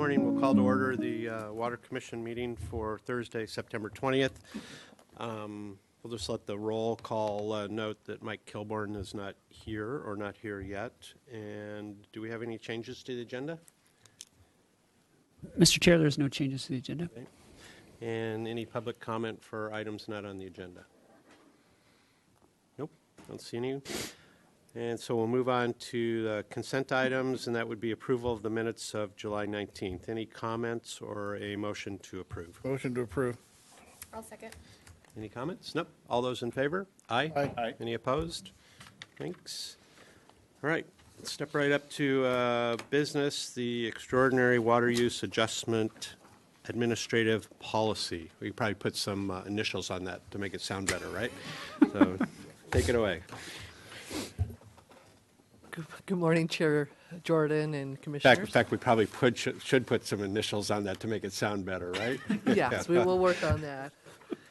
morning. We'll call to order the Water Commission meeting for Thursday, September 20th. We'll just let the roll call note that Mike Kilborn is not here or not here yet. And do we have any changes to the agenda? Mr. Chair, there's no changes to the agenda. Okay. And any public comment for items not on the agenda? Nope, don't see any. And so we'll move on to the consent items, and that would be approval of the minutes of July 19th. Any comments or a motion to approve? Motion to approve. I'll second. Any comments? Nope. All those in favor? Aye. Aye. Any opposed? Thanks. All right. Let's step right up to business, the Extraordinary Water Use Adjustment Administrative Policy. We could probably put some initials on that to make it sound better, right? So take it away. Good morning, Chair Jordan and Commissioners. In fact, we probably should put some initials on that to make it sound better, right? Yes, we will work on that.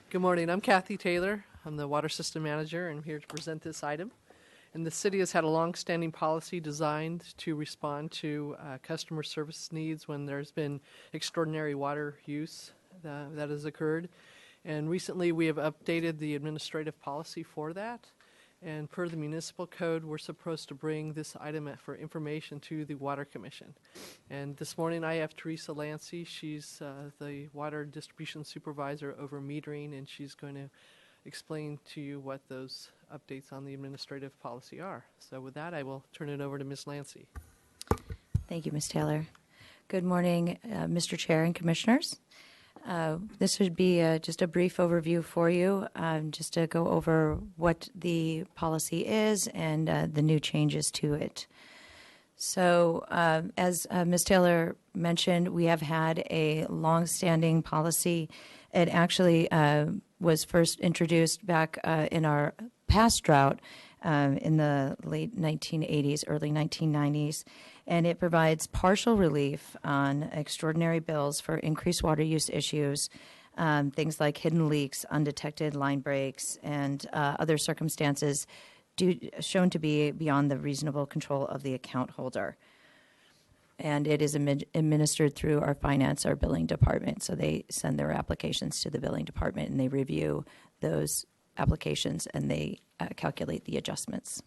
Good morning. I'm Kathy Taylor. I'm the Water System Manager, and I'm here to present this item. And the city has had a long-standing policy designed to respond to customer service needs when there's been extraordinary water use that has occurred. And recently, we have updated the administrative policy for that. And per the municipal code, we're supposed to bring this item for information to the Water Commission. And this morning I have Teresa Lancey. She's the water distribution supervisor over metering, and she's going to explain to you what those updates on the administrative policy are. So with that, I will turn it over to Ms. Lancey. Thank you, Ms. Taylor. Good morning, Mr. Chair and Commissioners. This would be just a brief overview for you, just to go over what the policy is and the new changes to it. So as Ms. Taylor mentioned, we have had a long-standing policy. It actually was first introduced back in our past drought in the late 1980s, early 1990s. And it provides partial relief on extraordinary bills for increased water use issues, things like hidden leaks, undetected line breaks, and other circumstances shown to be beyond the reasonable control of the account holder. And it is administered through our billing department. So they send their applications to the billing department, and they review those applications, and they calculate the adjustments.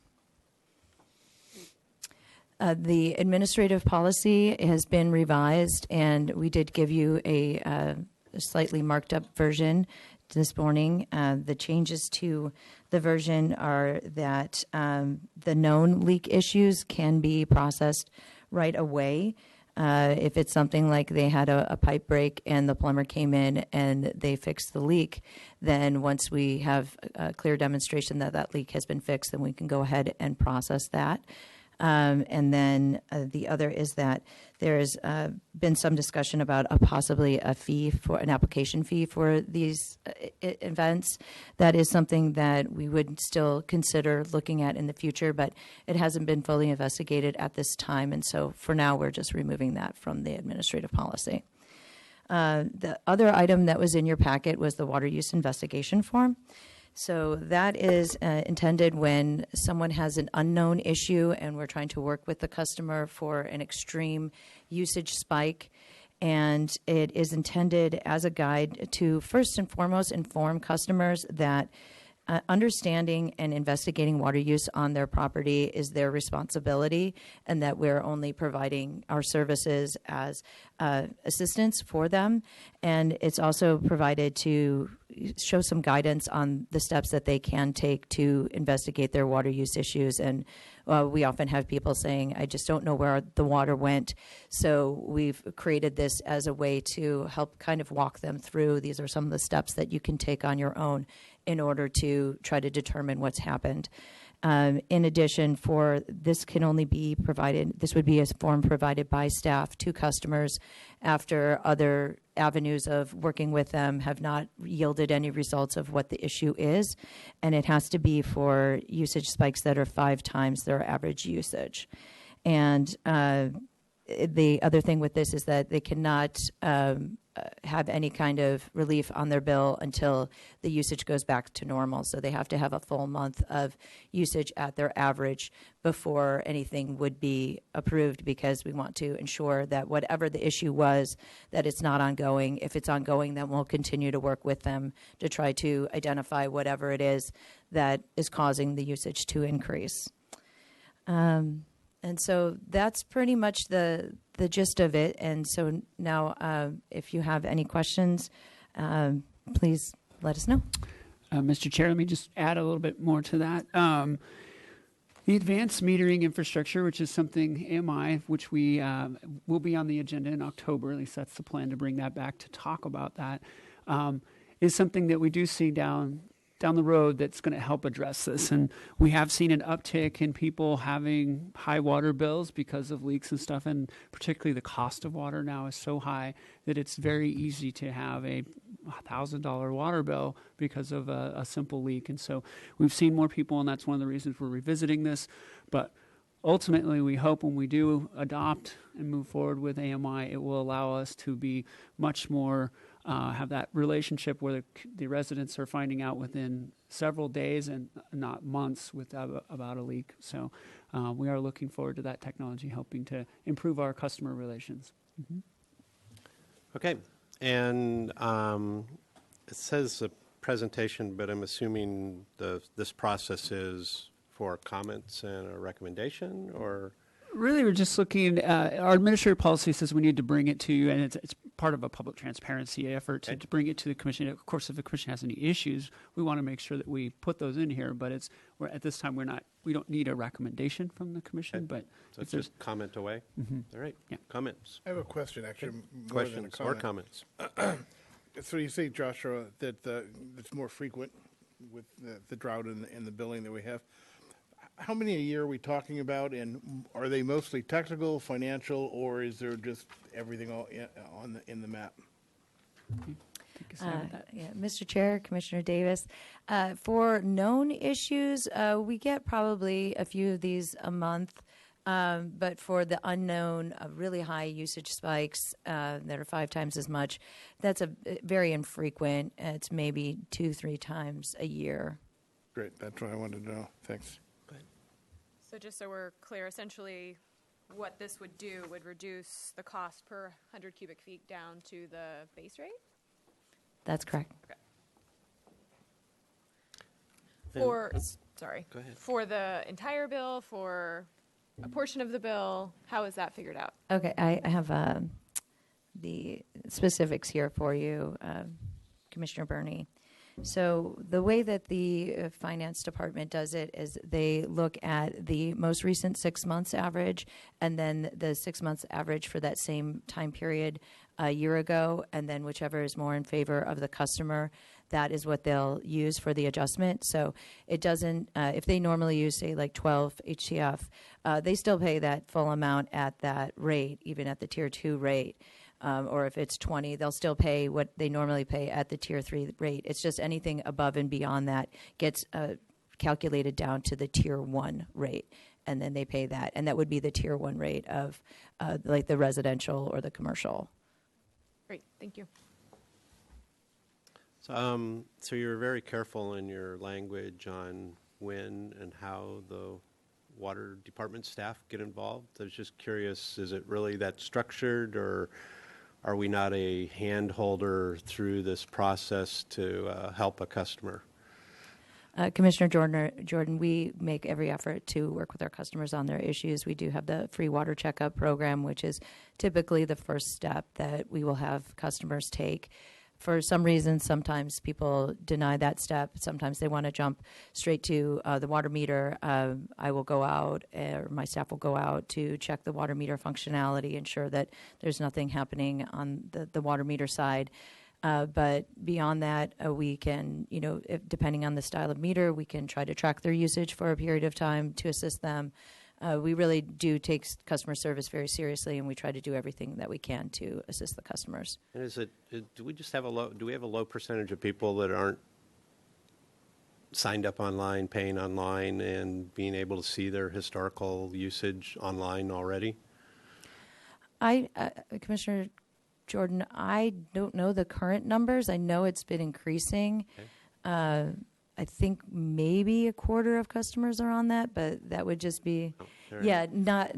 The administrative policy has been revised, and we did give you a slightly marked up version this morning. The changes to the version are that the known leak issues can be processed right away. If it's something like they had a pipe break and the plumber came in and they fixed the leak, then once we have a clear demonstration that that leak has been fixed, then we can go ahead and process that. And then the other is that there's been some discussion about possibly an application fee for these events. That is something that we would still consider looking at in the future, but it hasn't been fully investigated at this time. And so for now, we're just removing that from the administrative policy. The other item that was in your packet was the water use investigation form. So that is intended when someone has an unknown issue and we're trying to work with the customer for an extreme usage spike. And it is intended as a guide to first and foremost inform customers that understanding and investigating water use on their property is their responsibility, and that we're only providing our services as assistance for them. And it's also provided to show some guidance on the steps that they can take to investigate their water use issues. And we often have people saying, I just don't know where the water went. So we've created this as a way to help kind of walk them through. These are some of the steps that you can take on your own in order to try to determine what's happened. In addition, this would be a form provided by staff to customers after other avenues of working with them have not yielded any results of what the issue is. And it has to be for usage spikes that are 5 times their average usage. And the other thing with this is that they cannot have any kind of relief on their bill until the usage goes back to normal. So they have to have a full month of usage at their average before anything would be approved, because we want to ensure that whatever the issue was, that it's not ongoing. If it's ongoing, then we'll continue to work with them to try to identify whatever it is that is causing the usage to increase. And so that's pretty much the gist of it. And so now, if you have any questions, please let us know. Mr. Chair, let me just add a little bit more to that. The advanced metering infrastructure, which is something AMI, which we will be on the agenda in October, at least that's the plan to bring that back to talk about that, is something that we do see down the road that's going to help address this. And we have seen an uptick in people having high water bills because of leaks and stuff, and particularly the cost of water now is so high that it's very easy to have a $1,000 water bill because of a simple leak. And so we've seen more people, and that's one of the reasons we're revisiting this. But ultimately, we hope when we do adopt and move forward with AMI, it will allow us to be much more have that relationship where the residents are finding out within several days and not months about a leak. So we are looking forward to that technology helping to improve our customer relations. Mm-hmm. Okay. And it says a presentation, but I'm assuming this process is for comments and a recommendation, or? Really, we're just looking, our administrative policy says we need to bring it to you, and it's part of a public transparency effort to bring it to the commission. Of course, if the commission has any issues, we want to make sure that we put those in here, but at this time, we don't need a recommendation from the commission, Okay. but So it's just comment away? Mm-hmm. All right. Yeah. Comments? I have a question, actually, more than a Questions or comment. comments? So you say, Joshua, that it's more frequent with the drought and the billing that we have. How many a year are we talking about, and are they mostly technical, financial, or is there just everything all in the map? Take a stab at that. Yeah, Mr. Chair, Commissioner Davis, for known issues, we get probably a few of these a month. But for the unknown, really high usage spikes that are 5 times as much, that's a very infrequent. It's maybe 2-3 times a year. Great, that's what I wanted to know. Thanks. So just so we're clear, essentially what this would do would reduce the cost per 100 cubic feet down to the base rate? That's correct. Okay. Go ahead. For the entire bill, for a portion of the bill, how is that figured out? Okay, I have the specifics here for you, Commissioner Burney. So the way that the finance department does it is they look at the most recent 6 months average, and then the 6 months average for that same time period a year ago, and then whichever is more in favor of the customer, that is what they'll use for the adjustment. So it doesn't, if they normally use, say, like 12 HCF, they still pay that full amount at that rate, even at the Tier 2 rate. Or if it's 20, they'll still pay what they normally pay at the Tier 3 rate. It's just anything above and beyond that gets calculated down to the Tier 1 rate, and then they pay that. And that would be the Tier 1 rate of like the residential or the commercial. Great, thank you. So you're very careful in your language on when and how the water department staff get involved. I was just curious, is it really that structured, or are we not a hand holder through this process to help a customer? Commissioner Jordan, we make every effort to work with our customers on their issues. We do have the free water checkup program, which is typically the first step that we will have customers take. For some reason, sometimes people deny that step. Sometimes they want to jump straight to the water meter. I will go out, or my staff will go out to check the water meter functionality, ensure that there's nothing happening on the water meter side. But beyond that, we can, depending on the style of meter, we can try to track their usage for a period of time to assist them. We really do take customer service very seriously, and we try to do everything that we can to assist the customers. And do we just have do we have a low percentage of people that aren't signed up online, paying online, and being able to see their historical usage online already? Commissioner Jordan, I don't know the current numbers. I know it's been increasing. I think maybe a quarter of customers are on that, but that would just be, all right. yeah,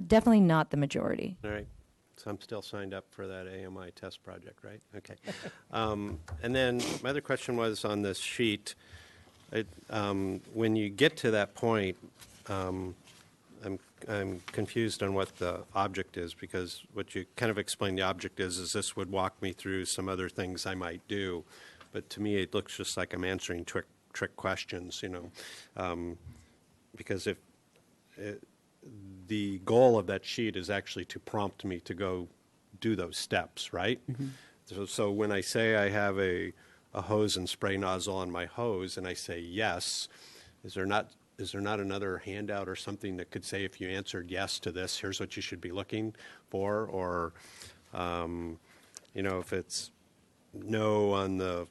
definitely not the majority. All right. So I'm still signed up for that AMI test project, right? Okay. And then my other question was on this sheet. When you get to that point, I'm confused on what the object is, because what you kind of explained the object is this would walk me through some other things I might do. But to me, it looks just like I'm answering trick questions, because if the goal of that sheet is actually to prompt me to go do those steps, right? So when I say I have a hose and spray nozzle on my hose and I say yes, is there not another handout or something that could say, if you answered yes to this, here's what you should be looking for? Or, if it's no on the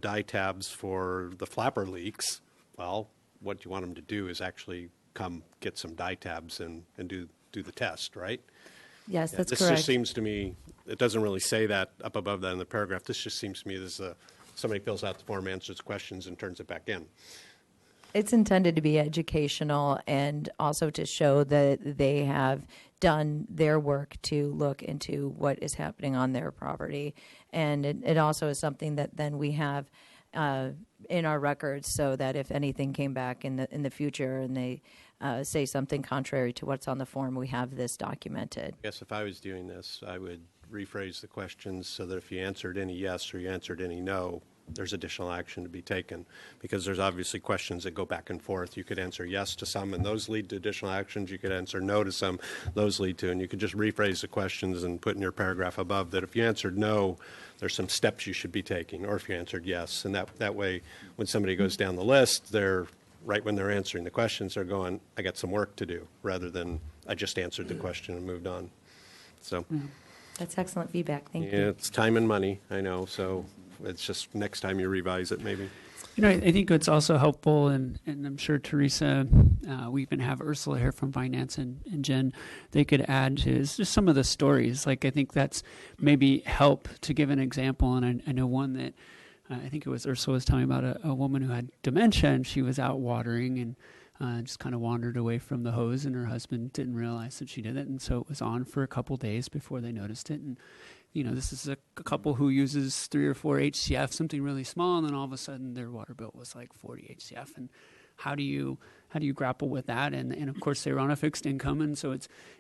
dye tabs for the flapper leaks, well, what you want them to do is actually come get some dye tabs and do the test, right? Yes, Yeah, that's this correct. just seems to me, it doesn't really say that up above that in the paragraph. This just seems to me as somebody fills out the form, answers questions, and turns it back in. It's intended to be educational and also to show that they have done their work to look into what is happening on their property. And it also is something that then we have in our records, so that if anything came back in the future and they say something contrary to what's on the form, we have this documented. I guess if I was doing this, I would rephrase the questions so that if you answered any yes or you answered any no, there's additional action to be taken, because there's obviously questions that go back and forth. You could answer yes to some, and those lead to additional actions. You could answer no to some, those lead to, and you could just rephrase the questions and put in your paragraph above that if you answered no, there's some steps you should be taking, or if you answered yes. And that way, when somebody goes down the list, they're right when they're answering the questions, they're going, I got some work to do, rather than I just answered the question and moved on. So That's excellent feedback. Thank yeah, you. it's time and money, I know. So it's just next time you revise it, maybe. I think it's also helpful, and I'm sure Teresa, we even have Ursula here from Finance and Jen, they could add to is just some of the stories. Like, I think that's maybe help to give an example, and I know one that I think it was Ursula was telling about a woman who had dementia, and she was out watering and just kind of wandered away from the hose, and her husband didn't realize that she did it, and so it was on for a couple days before they noticed it. And this is a couple who uses 3 or 4 HCF, something really small, and then all of a sudden their water bill was like 40 HCF. And how do you grapple with that? And of course they were on a fixed income, and so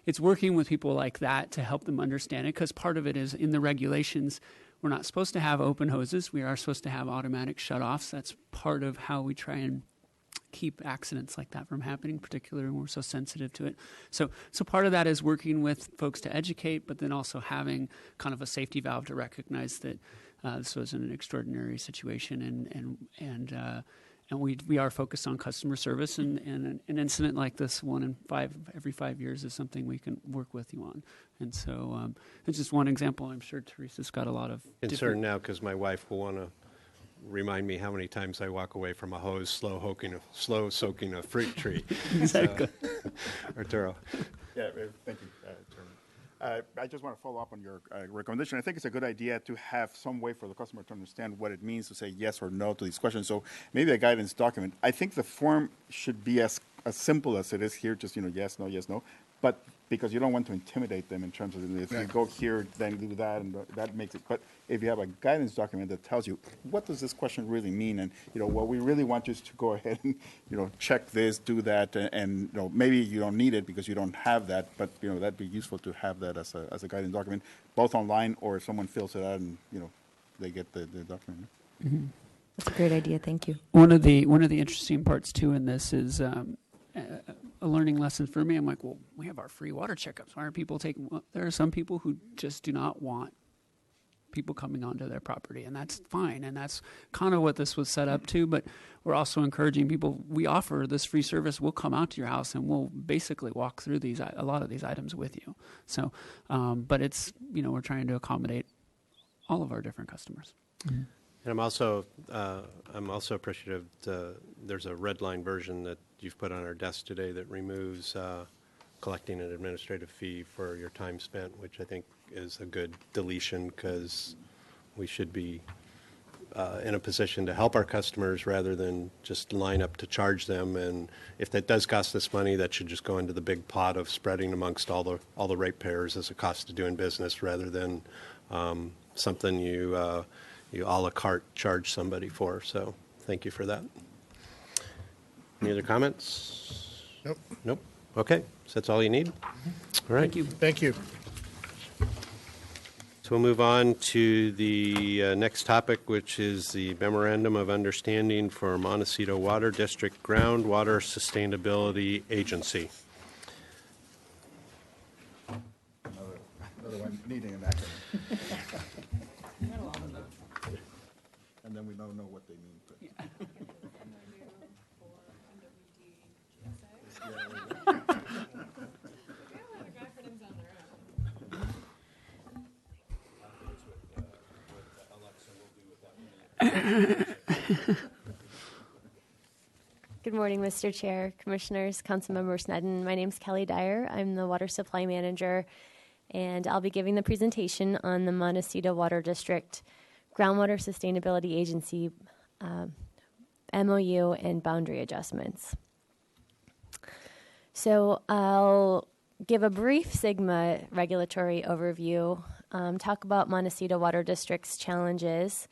it's working with people like that to help them understand it, because part of it is in the regulations. We're not supposed to have open hoses. We are supposed to have automatic shutoffs. That's part of how we try and keep accidents like that from happening, particularly when we're so sensitive to it. So part of that is working with folks to educate, but then also having kind of a safety valve to recognize that this was an extraordinary situation, and we are focused on customer service, and an incident like this, every 5 years, is something we can work with you on. And so it's just one example. I'm sure Teresa's got a lot of Concerned now because my wife will want to remind me how many times I walk away from a hose slow soaking a fruit tree. Exactly. Arturo. Yeah, thank you, Chairman. I just want to follow up on your recommendation. I think it's a good idea to have some way for the customer to understand what it means to say yes or no to these questions. So maybe a guidance document. I think the form should be as simple as it is here, just yes, no. But because you don't want to intimidate them in terms of if you go here, then do that, and that makes it. But if you have a guidance document that tells you what does this question really mean, and what we really want you is to go ahead and check this, do that, and maybe you don't need it because you don't have that, but that'd be useful to have that as a guidance document, both online or if someone fills it out and they get the document. Mm-hmm. That's a great idea. Thank you. One of the interesting parts too in this is a learning lesson for me. I'm like, well, we have our free water checkups. Why aren't people taking? Well, there are some people who just do not want people coming onto their property, and that's fine. And that's kind of what this was set up to. But we're also encouraging people. We offer this free service. We'll come out to your house and we'll basically walk through a lot of these items with you. So, but it's we're trying to accommodate all of our different customers. Mm-hmm. And I'm also appreciative there's a red line version that you've put on our desk today that removes collecting an administrative fee for your time spent, which I think is a good deletion because we should be in a position to help our customers rather than just line up to charge them. And if that does cost us money, that should just go into the big pot of spreading amongst all the ratepayers as a cost of doing business rather than something you a la carte charge somebody for. So thank you for that. Any other comments? Nope. Nope. Okay, so that's all you need? All right. Thank you. Thank you. So we'll move on to the next topic, which is the Memorandum of Understanding for Montecito Water District Groundwater Sustainability Agency. Another one needing an acronym. And then we don't know what they mean. Good morning, Mr. Chair, Commissioners, Councilmember Sneddon. My name is Kelly Dyer. I'm the Water Supply Manager, and I'll be giving the presentation on the Montecito Water District Groundwater Sustainability Agency MOU and boundary adjustments. So I'll give a brief SIGMA regulatory overview, talk about Montecito Water District's challenges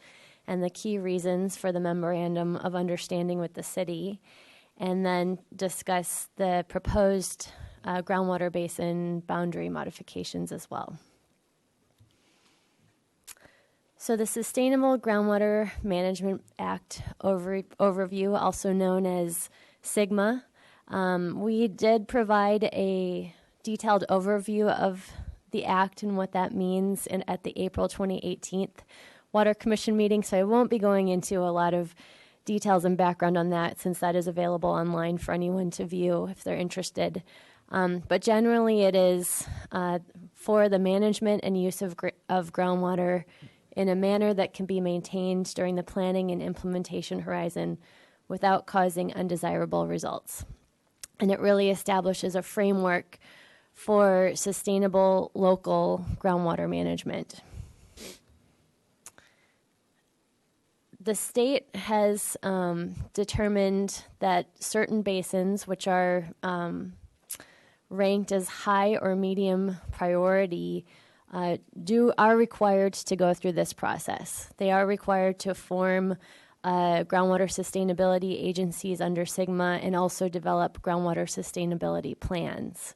and the key reasons for the Memorandum of Understanding with the city, and then discuss the proposed groundwater basin boundary modifications as well. So the Sustainable Groundwater Management Act overview, also known as SIGMA, we did provide a detailed overview of the act and what that means at the April 2018 Water Commission meeting, so I won't be going into a lot of details and background on that since that is available online for anyone to view if they're interested. But generally it is for the management and use of groundwater in a manner that can be maintained during the planning and implementation horizon without causing undesirable results. And it really establishes a framework for sustainable local groundwater management. The state has determined that certain basins, which are ranked as high or medium priority, are required to go through this process. They are required to form groundwater sustainability agencies under SIGMA and also develop groundwater sustainability plans.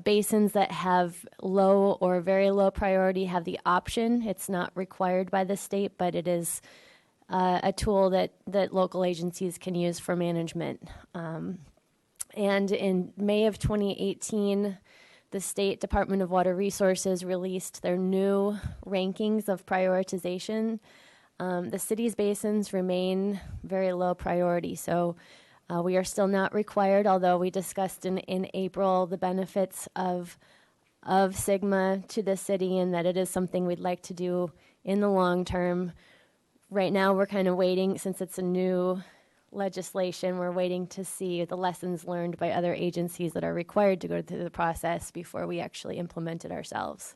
Basins that have low or very low priority have the option. It's not required by the state, but it is a tool that local agencies can use for management. And in May of 2018, the State Department of Water Resources released their new rankings of prioritization. The city's basins remain very low priority, so we are still not required, although we discussed in April the benefits of SIGMA to the city and that it is something we'd like to do in the long term. Right now we're kind of waiting, since it's a new legislation, we're waiting to see the lessons learned by other agencies that are required to go through the process before we actually implement it ourselves.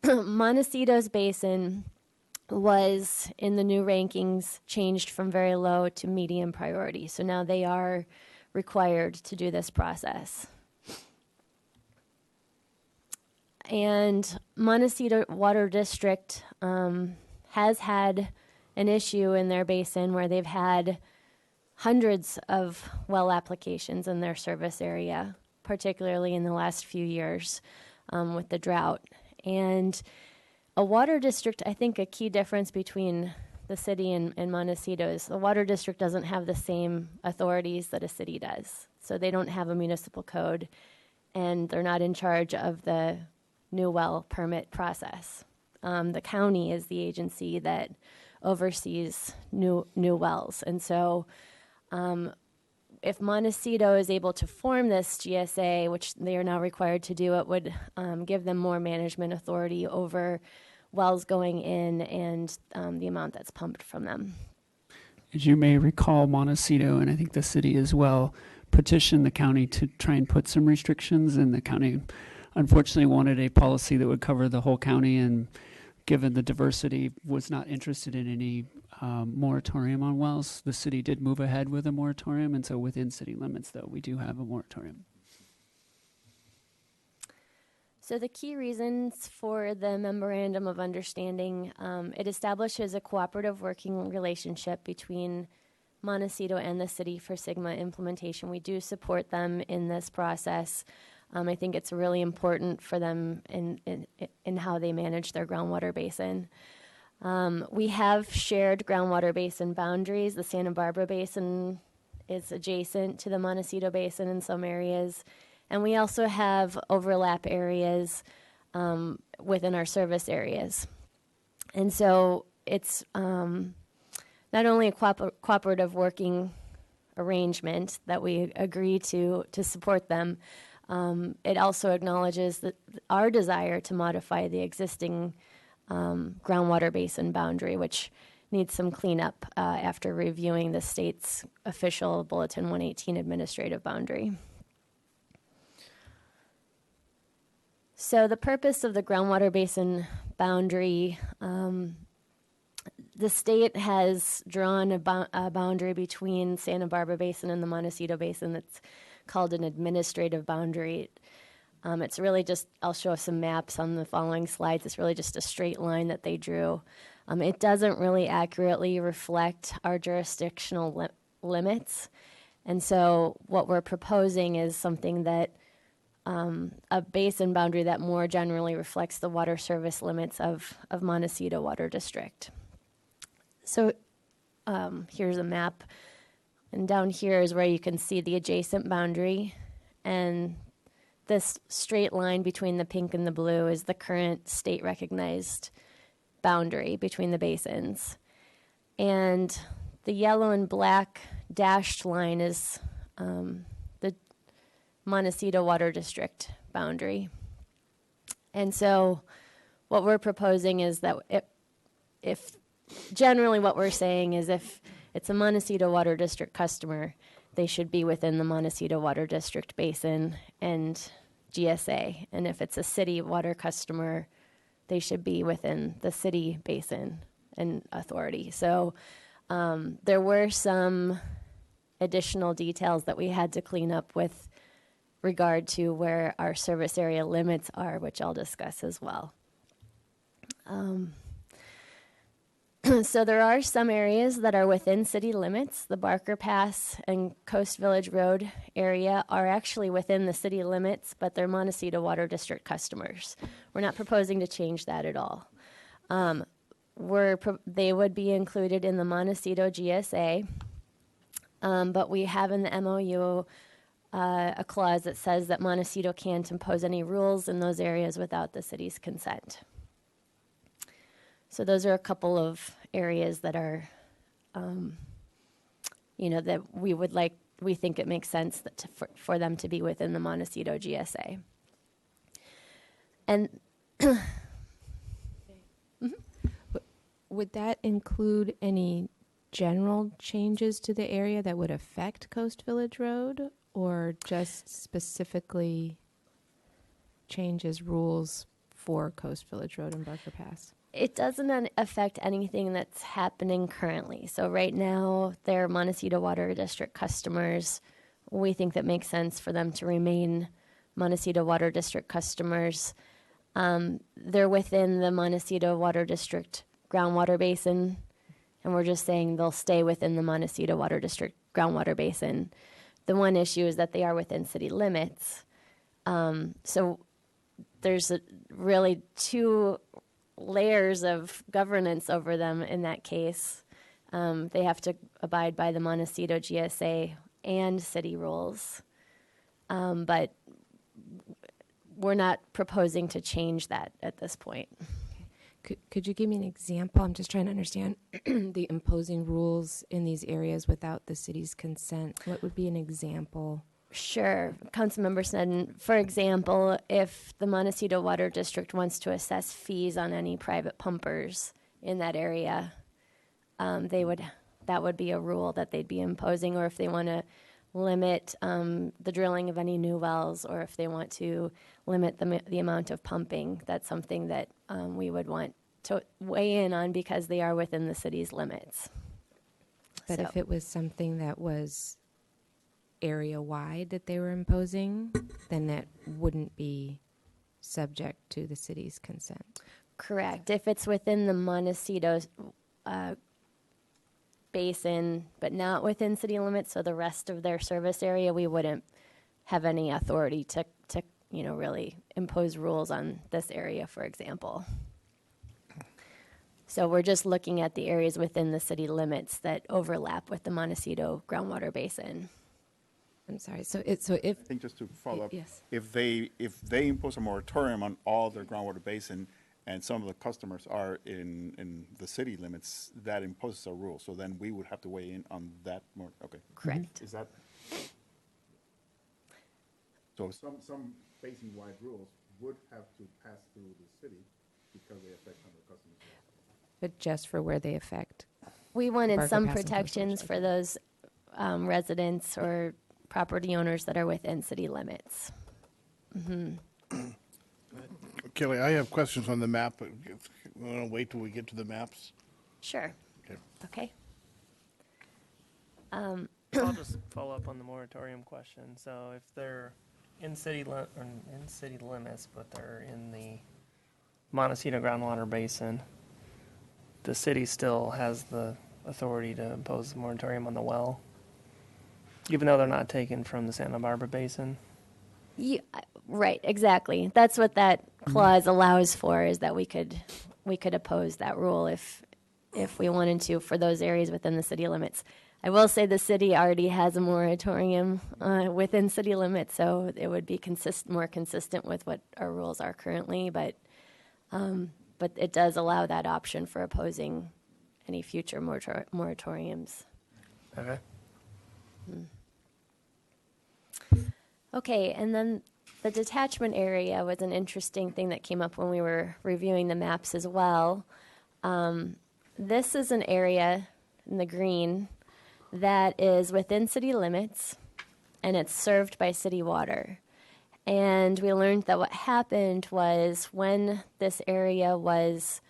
Montecito's basin was, in the new rankings, changed from very low to medium priority. So now they are required to do this process. And Montecito Water District has had an issue in their basin where they've had hundreds of well applications in their service area, particularly in the last few years with the drought. And a water district, I think a key difference between the city and Montecito is a water district doesn't have the same authorities that a city does. So they don't have a municipal code, and they're not in charge of the new well permit process. The county is the agency that oversees new wells. And so if Montecito is able to form this GSA, which they are now required to do, it would give them more management authority over wells going in and the amount that's pumped from them. as you may recall, Montecito, and I think the city as well, petitioned the county to try and put some restrictions, and the county unfortunately wanted a policy that would cover the whole county, and given the diversity, was not interested in any moratorium on wells. The city did move ahead with a moratorium, and so within city limits, though, we do have a moratorium. So the key reasons for the Memorandum of Understanding, it establishes a cooperative working relationship between Montecito and the city for SIGMA implementation. We do support them in this process. I think it's really important for them in how they manage their groundwater basin. We have shared groundwater basin boundaries. The Santa Barbara Basin is adjacent to the Montecito Basin in some areas. And we also have overlap areas within our service areas. And so it's not only a cooperative working arrangement that we agree to support them, it also acknowledges that our desire to modify the existing groundwater basin boundary, which needs some cleanup after reviewing the state's official Bulletin 118 administrative boundary. So the purpose of the groundwater basin boundary, the state has drawn a boundary between Santa Barbara Basin and the Montecito Basin that's called an administrative boundary. It's really just, I'll show some maps on the following slides. It's really just a straight line that they drew. It doesn't really accurately reflect our jurisdictional limits. And so what we're proposing is something that a basin boundary that more generally reflects the water service limits of Montecito Water District. So here's a map, and down here is where you can see the adjacent boundary, and this straight line between the pink and the blue is the current state recognized boundary between the basins. And the yellow and black dashed line is the Montecito Water District boundary. And so what we're proposing is that if generally what we're saying is if it's a Montecito Water District customer, they should be within the Montecito Water District basin and GSA. And if it's a city water customer, they should be within the city basin and authority. So there were some additional details that we had to clean up with regard to where our service area limits are, which I'll discuss as well. So there are some areas that are within city limits. The Barker Pass and Coast Village Road area are actually within the city limits, but they're Montecito Water District customers. We're not proposing to change that at all. They would be included in the Montecito GSA, but we have in the MOU a clause that says that Montecito can't impose any rules in those areas without the city's consent. So those are a couple of areas that are, that we think it makes sense for them to be within the Montecito GSA. And would that include any general changes to the area that would affect Coast Village Road, or just specifically changes rules for Coast Village Road and Barker Pass? It doesn't affect anything that's happening currently. So right now, they're Montecito Water District customers. We think that makes sense for them to remain Montecito Water District customers. They're within the Montecito Water District groundwater basin, and we're just saying they'll stay within the Montecito Water District groundwater basin. The one issue is that they are within city limits. So there's really two layers of governance over them in that case. They have to abide by the Montecito GSA and city rules. But we're not proposing to change that at this point. Could you give me an example? I'm just trying to understand the imposing rules in these areas without the city's consent. What would be an example? Sure. Councilmember Sneddon, for example, if the Montecito Water District wants to assess fees on any private pumpers in that area, they would that would be a rule that they'd be imposing, or if they want to limit the drilling of any new wells, or if they want to limit the amount of pumping, that's something that we would want to weigh in on because they are within the city's limits. But So- if it was something that was area-wide that they were imposing, then that wouldn't be subject to the city's consent. Correct. If it's within the Montecito basin, but not within city limits, so the rest of their service area, we wouldn't have any authority to really impose rules on this area, for example. So we're just looking at the areas within the city limits that overlap with the Montecito groundwater basin. I'm sorry. So I think just to follow up, Yes. if they impose a moratorium on all their groundwater basin, and some of the customers are in the city limits, that imposes a rule. So then we would have to weigh in on that more. Okay. Correct. Is that? So some basin-wide rules would have to pass through the city because they affect some of the customers. but just for where they affect. We wanted Barker some Pass and protections Coast for those residents or property owners that are within city limits. Kelly, I have questions on the map, but we want to wait till we get to the maps. Sure. Okay. Okay. I'll just follow up on the moratorium question. So if they're in city limits, but they're in the Montecito groundwater basin, the city still has the authority to impose a moratorium on the well, even though they're not taken from the Santa Barbara basin. Yeah, right, exactly. That's what that clause allows for, is that we could oppose that rule if we wanted to for those areas within the city limits. I will say the city already has a moratorium within city limits, so it would be more consistent with what our rules are currently, but it does allow that option for opposing any future moratoriums. Okay. Okay, and then the detachment area was an interesting thing that came up when we were reviewing the maps as well. This is an area in the green that is within city limits, and it's served by city water. And we learned that what happened was when this area was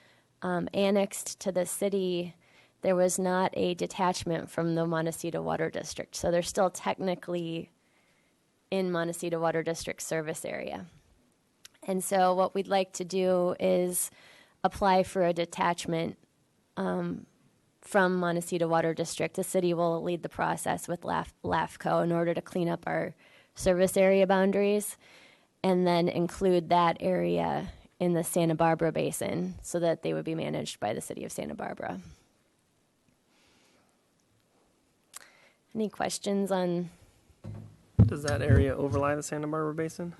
annexed to the city, there was not a detachment from the Montecito Water District. So they're still technically in Montecito Water District service area. And so what we'd like to do is apply for a detachment from Montecito Water District. The city will lead the process with LAFCO in order to clean up our service area boundaries and then include that area in the Santa Barbara basin so that they would be managed by the city of Santa Barbara. Any questions on? Does that area overlie the Santa Barbara basin?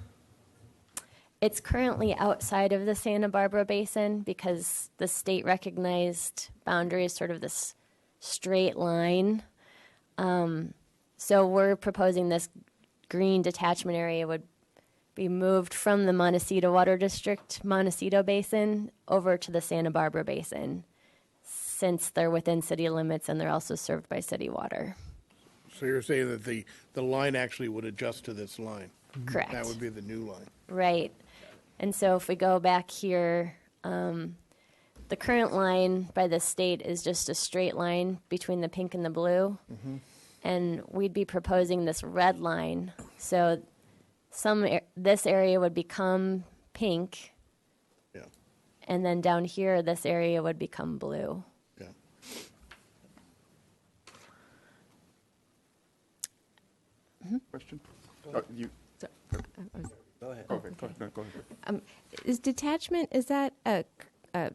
It's currently outside of the Santa Barbara basin because the state recognized boundary as sort of this straight line. So we're proposing this green detachment area would be moved from the Montecito Water District, Montecito Basin, over to the Santa Barbara Basin, since they're within city limits and they're also served by city water. So you're saying that the line actually would adjust to this line? Correct. That would be the new line. Right. And so if we go back here, the current line by the state is just a straight line between the pink and the blue. And we'd be proposing this red line. So this area would become pink. Yeah, And then down here, this area would become blue. yeah. Question? Oh, you, Go ahead. go ahead. Is detachment, is that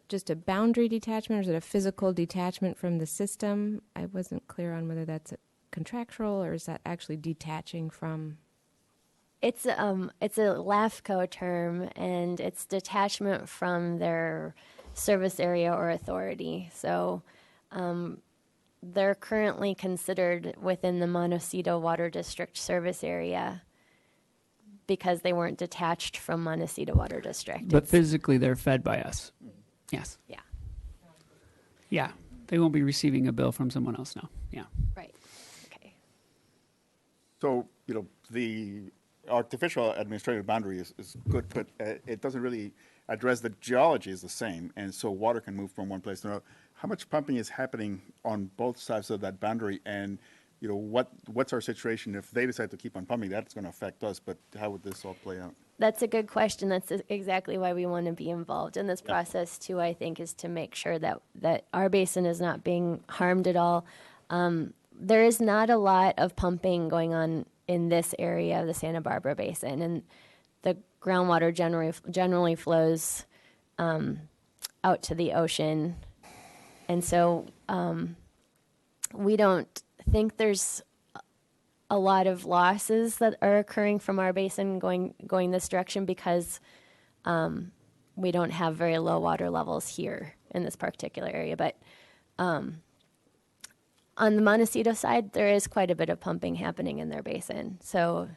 just a boundary detachment, or is it a physical detachment from the system? I wasn't clear on whether that's contractual, or is that actually detaching from? It's a LAFCO term, and it's detachment from their service area or authority. So they're currently considered within the Montecito Water District service area because they weren't detached from Montecito Water District. But physically, they're fed by us. Yes. Yeah. Yeah. They won't be receiving a bill from someone else now. Yeah. Right. Okay. So, the artificial administrative boundary is good, but it doesn't really address the geology is the same, and so water can move from one place to another. How much pumping is happening on both sides of that boundary, and what's our situation if they decide to keep on pumping? That's going to affect us, but how would this all play out? That's a good question. That's exactly why we want to be involved in this process too, I think, is to make sure that our basin is not being harmed at all. There is not a lot of pumping going on in this area of the Santa Barbara Basin, and the groundwater generally flows out to the ocean. And so we don't think there's a lot of losses that are occurring from our basin going this direction because we don't have very low water levels here in this particular area. But on the Montecito side, there is quite a bit of pumping happening in their basin. So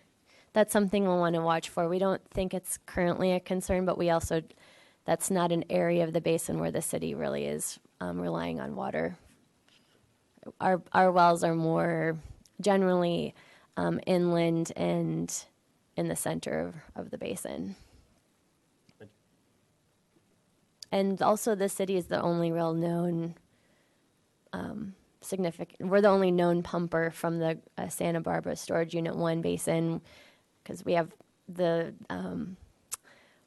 that's something we'll want to watch for. We don't think it's currently a concern, but that's not an area of the basin where the city really is relying on water. Our wells are more generally inland and in the center of the basin. And also the city is the only real known we're the only known pumper from the Santa Barbara Storage Unit 1 basin, because we have the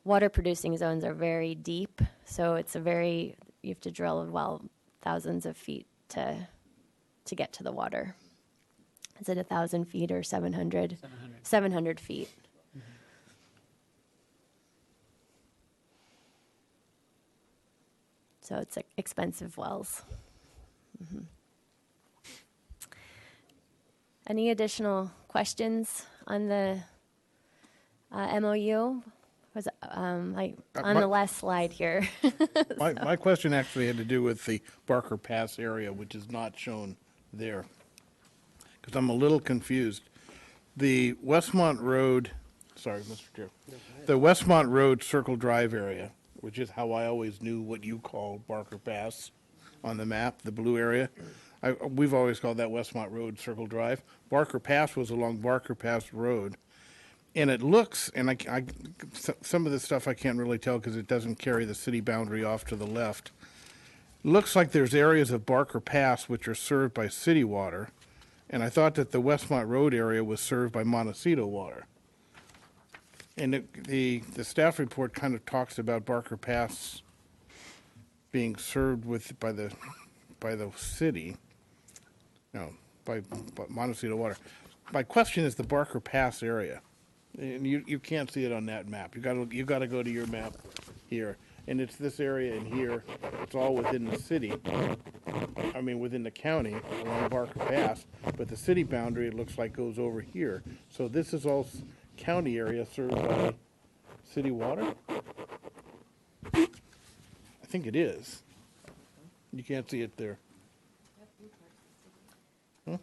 water producing zones are very deep, so you have to drill a well thousands of feet to get to the water. Is it 1,000 feet or 700? 700 feet. Mm-hmm. So it's expensive wells. Mm-hmm. Any additional questions on the MOU? Was on the last slide here. My question actually had to do with the Barker Pass area, which is not shown there, because I'm a little confused. The Westmont Road, sorry, Mr. Chair, the Westmont Road Circle Drive area, which is how I always knew what you call Barker Pass on the map, the blue area. We've always called that Westmont Road Circle Drive. Barker Pass was along Barker Pass Road. And it looks, and some of this stuff I can't really tell because it doesn't carry the city boundary off to the left. Looks like there's areas of Barker Pass which are served by city water, and I thought that the Westmont Road area was served by Montecito water. And the staff report kind of talks about Barker Pass being served by the city, by Montecito water. My question is the Barker Pass area. And you can't see it on that map. You got to go to your map here, and it's this area in here. It's all within the city. I mean, within the county along Barker Pass, but the city boundary it looks like goes over here. So this is all county area served by city water. I think it is. You can't see it there. Huh?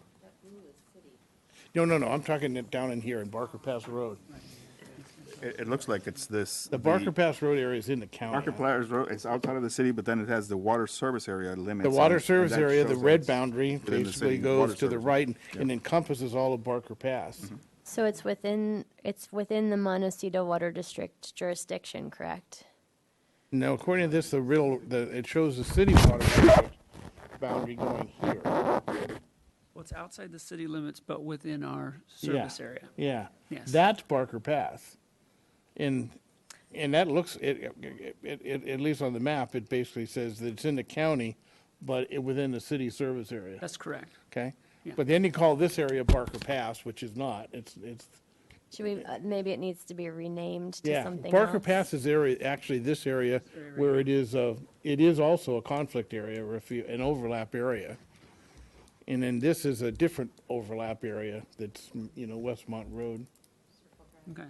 No, I'm talking down in here in Barker Pass Road. It looks like it's this. The Barker Pass Road area is in the county. Barker Pass Road, it's outside of the city, but then it has the water service area limits. The water on- service and that area, the shows red it's boundary, within the basically city goes water to the service. right Yeah. and encompasses all of Barker Pass. So it's within the Montecito Water District jurisdiction, correct? Now, according to this, it shows the city water district boundary going here. Well, it's outside the city limits, but within our service area. Yeah. Yes. That's Barker Pass. And that looks, at least on the map, it basically says that it's in the county, but within the city service area. That's correct. Okay? Yeah. But then you call this area Barker Pass, which is not. It's Should we, maybe it needs to be renamed to yeah. something Barker else? Pass is actually this area where it is also a conflict area or an overlap area. And then this is a different overlap area that's, Westmont Road. Okay.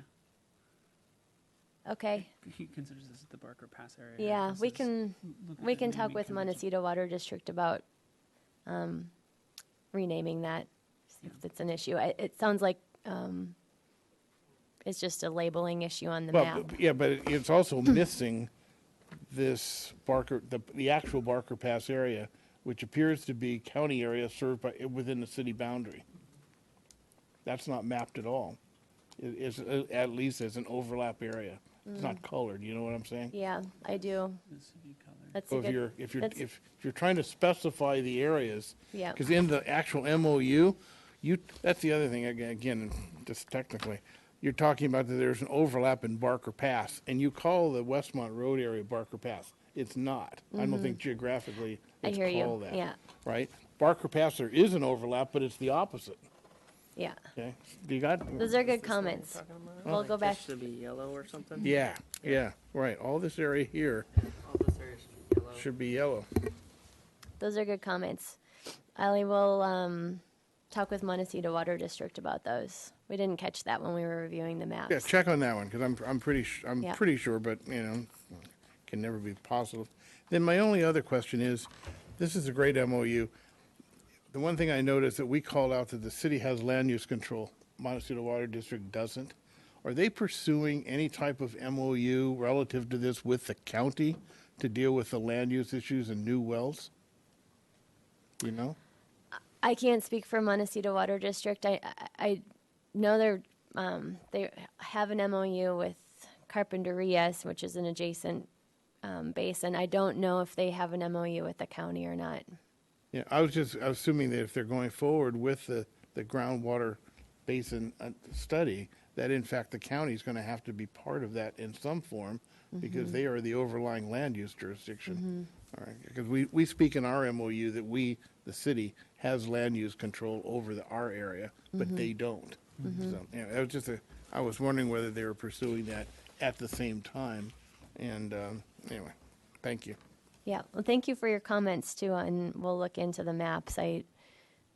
Okay, He considers this the Barker Pass area. yeah, This we is- can look at we the can talk naming with convention. Montecito Water District about renaming that, see if it's an issue. It sounds like it's just a labeling issue on the map. Yeah, but it's also missing this the actual Barker Pass area which appears to be county area served by, within the city boundary. That's not mapped at all. It's at least as an overlap area. It's not colored, you know what I'm saying? Yeah, I do. That's a So good. if you're trying to specify the areas, Yeah. because in the actual MOU, that's the other thing, again, just technically, you're talking about that there's an overlap in Barker Pass, and you call the Westmont Road area Barker Pass. It's not. I don't think geographically I it's hear you. called that. Yeah. Right? Barker Pass, there is an overlap, but it's the opposite, Yeah. okay? Do you got? Those are good comments. We'll go back. Just to be yellow or something? Yeah, right. All this area here All this area should be yellow. should be yellow. Those are good comments. Ali will talk with Montecito Water District about those. We didn't catch that when we were reviewing the maps. Yeah, check on that one, because I'm pretty, Yeah. pretty sure, but, can never be positive. Then my only other question is, this is a great MOU. The one thing I noticed that we called out that the city has land use control, Montecito Water District doesn't. Are they pursuing any type of MOU relative to this with the county to deal with the land use issues and new wells? Do you know? I can't speak for Montecito Water District. I know they have an MOU with Carpinterias, which is an adjacent basin. I don't know if they have an MOU with the county or not. Yeah, I was assuming that if they're going forward with the groundwater basin study, that in fact the county's going to have to be part of that in some form because they are the overlying land use jurisdiction. All right, because we speak in our MOU that we, the city, has land use control over our area, but they don't. So, it was just I was wondering whether they were pursuing that at the same time. And anyway, thank you. Yeah. Well, thank you for your comments too, and we'll look into the maps.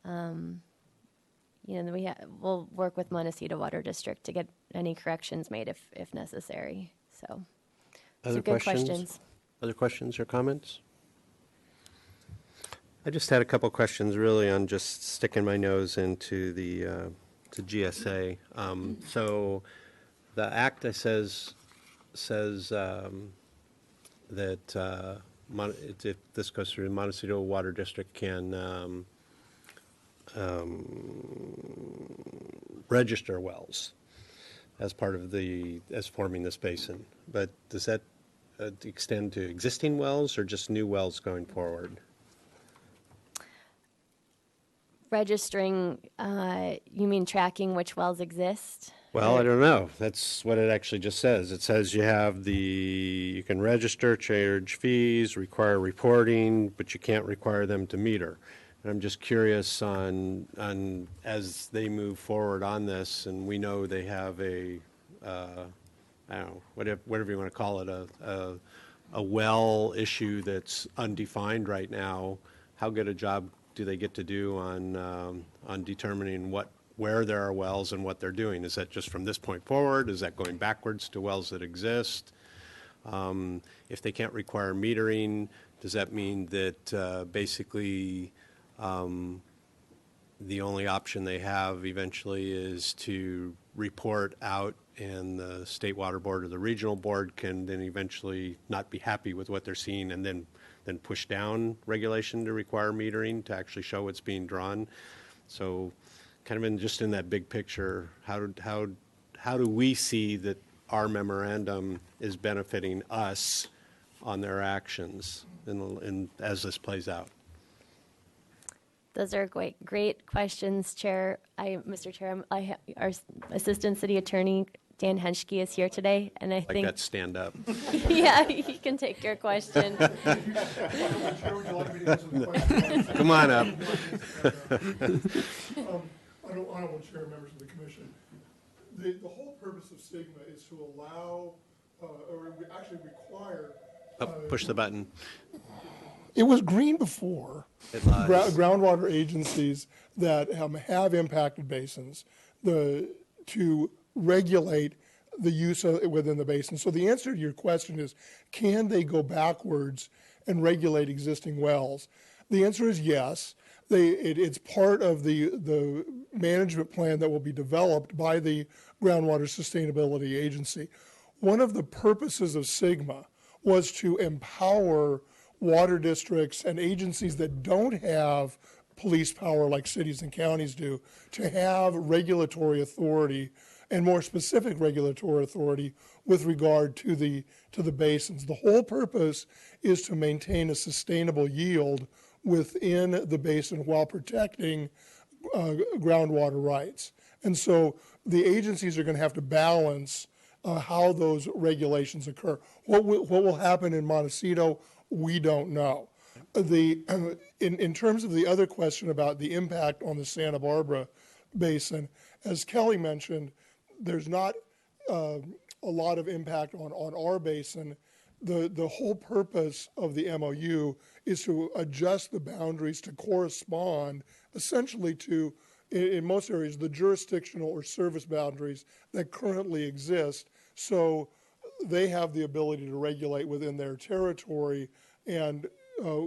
We'll work with Montecito Water District to get any corrections made if necessary. So, Other some good questions? questions. Other questions or comments? I just had a couple questions really on just sticking my nose into the to GSA. So the act says that if this goes through, the Montecito Water District can register wells as part of as forming this basin. But does that extend to existing wells or just new wells going forward? Registering, you mean tracking which wells exist? Well, I don't know. That's what it actually just says. It says you can register, charge fees, require reporting, but you can't require them to meter. And I'm just curious on as they move forward on this, and we know they have I don't know, whatever you want to call it, a well issue that's undefined right now. How good a job do they get to do on determining where there are wells and what they're doing? Is that just from this point forward? Is that going backwards to wells that exist? If they can't require metering, does that mean that basically the only option they have eventually is to report out, and the state water board or the regional board can then eventually not be happy with what they're seeing and then push down regulation to require metering to actually show what's being drawn? So kind of just in that big picture, how do we see that our memorandum is benefiting us on their actions as this plays out? Those are great questions, Chair. Mr. Chair, our Assistant City Attorney, Dan Henschke, is here today, and I think that stand up. yeah, he can take your question. Come on up. Honorable Chair, members of the Commission, the whole purpose of SGMA is to allow, or actually require. Push the button. It was green before. It lies. Groundwater agencies that have impacted basins to regulate the use within the basin. So the answer to your question is, can they go backwards and regulate existing wells? The answer is yes. It's part of the management plan that will be developed by the Groundwater Sustainability Agency. One of the purposes of SGMA was to empower water districts and agencies that don't have police power like cities and counties do to have regulatory authority, and more specific regulatory authority with regard to the basins. The whole purpose is to maintain a sustainable yield within the basin while protecting groundwater rights. And so the agencies are going to have to balance how those regulations occur. What will happen in Montecito, we don't know. In terms of the other question about the impact on the Santa Barbara Basin, as Kelly mentioned, there's not a lot of impact on our basin. The whole purpose of the MOU is to adjust the boundaries to correspond essentially to, in most areas, the jurisdictional or service boundaries that currently exist. So they have the ability to regulate within their territory and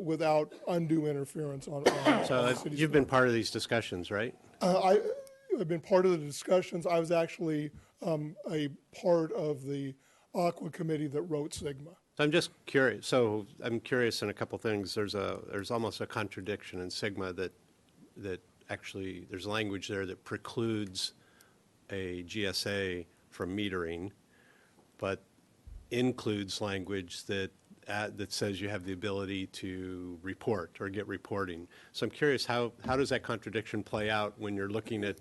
without undue interference on So the city's you've been part of these discussions, right? I've been part of the discussions. I was actually a part of the Aqua Committee that wrote Sigma. So I'm just curious. So I'm curious in a couple things. There's almost a contradiction in Sigma that actually there's language there that precludes a GSA from metering, but includes language that says you have the ability to report or get reporting. So I'm curious, how does that contradiction play out when you're looking at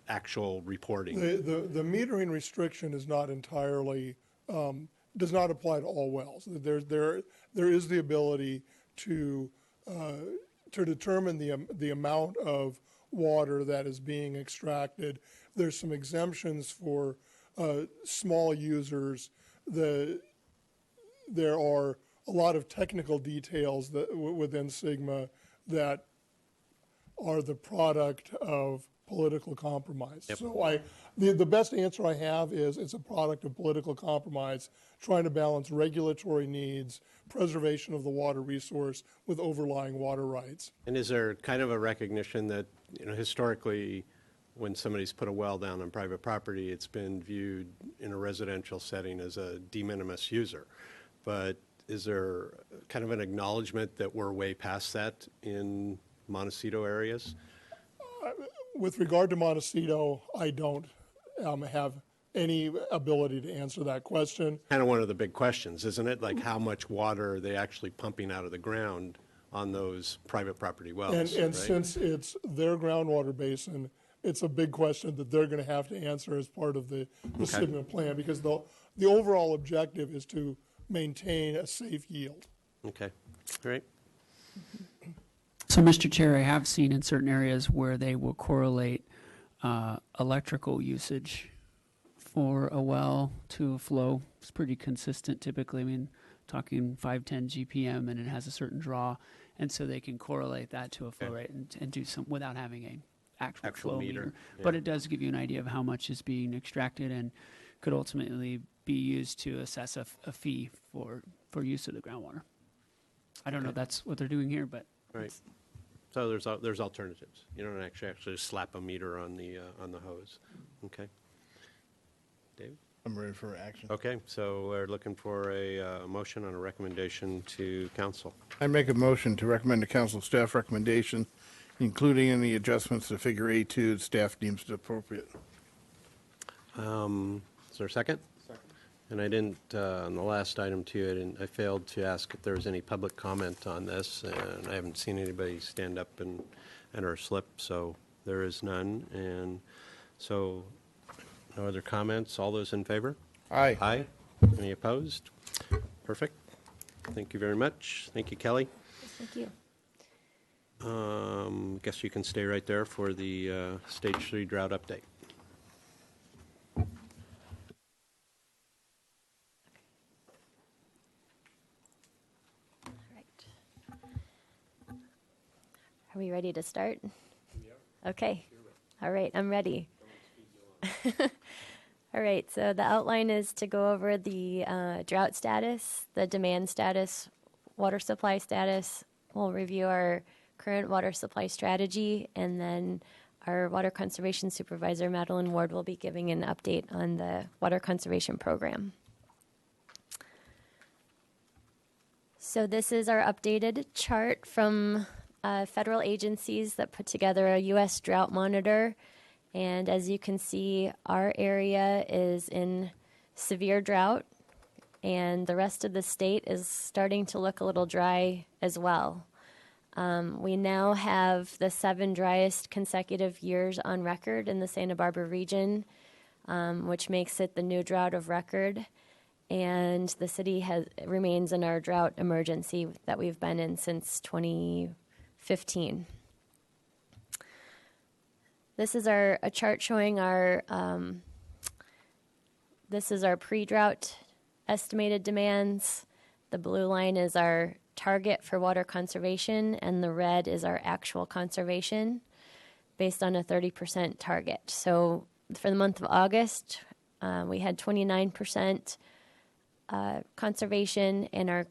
actual reporting? The metering restriction is not entirely, does not apply to all wells. There is the ability to determine the amount of water that is being extracted. There's some exemptions for small users. There are a lot of technical details within Sigma that are the product of political compromise. Yep. So the best answer I have is it's a product of political compromise, trying to balance regulatory needs, preservation of the water resource with overlying water rights. And is there kind of a recognition that, historically, when somebody's put a well down on private property, it's been viewed in a residential setting as a de minimis user? But is there kind of an acknowledgement that we're way past that in Montecito areas? With regard to Montecito, I don't have any ability to answer that question. Kind of one of the big questions, isn't it? Like, how much water are they actually pumping out of the ground on those private property wells? And right? since it's their groundwater basin, it's a big question that they're going to have to answer as part of the Sigma plan, because the overall objective is to maintain a safe yield. Okay, all right. So, Mr. Chair, I have seen in certain areas where they will correlate electrical usage for a well to a flow. It's pretty consistent typically. I mean, talking 510 GPM, and it has a certain draw. And so they can correlate that to a flow rate and do some without having an actual flow meter. Yeah. But it does give you an idea of how much is being extracted and could ultimately be used to assess a fee for use of the groundwater. I don't know if that's what they're doing here, but Right. So there's alternatives. You don't actually slap a meter on the hose. Okay. David? I'm ready for action. Okay, so we're looking for a motion on a recommendation to council. I make a motion to recommend to council staff recommendation, including any adjustments to figure A2 staff deems it appropriate. Is there a second? Second. And I didn't, on the last item too, I failed to ask if there was any public comment on this, and I haven't seen anybody stand up and enter a slip, so there is none. And so, no other comments? All those in favor? Aye. Aye. Any opposed? Perfect. Thank you very much. Thank you, Kelly. Thank you. Guess you can stay right there for the Stage 3 drought update. All right. Are we ready to start? Okay. All right, I'm ready. All right, so the outline is to go over the drought status, the demand status, water supply status. We'll review our current water supply strategy, and then our water conservation supervisor, Madeline Ward, will be giving an update on the water conservation program. So this is our updated chart from federal agencies that put together a U.S. drought monitor. And as you can see, our area is in severe drought, and the rest of the state is starting to look a little dry as well. We now have the 7 driest consecutive years on record in the Santa Barbara region, which makes it the new drought of record. And the city remains in our drought emergency that we've been in since 2015. This is a chart showing this is our pre-drought estimated demands. The blue line is our target for water conservation, and the red is our actual conservation based on a 30% target. So for the month of August, we had 29% conservation, and our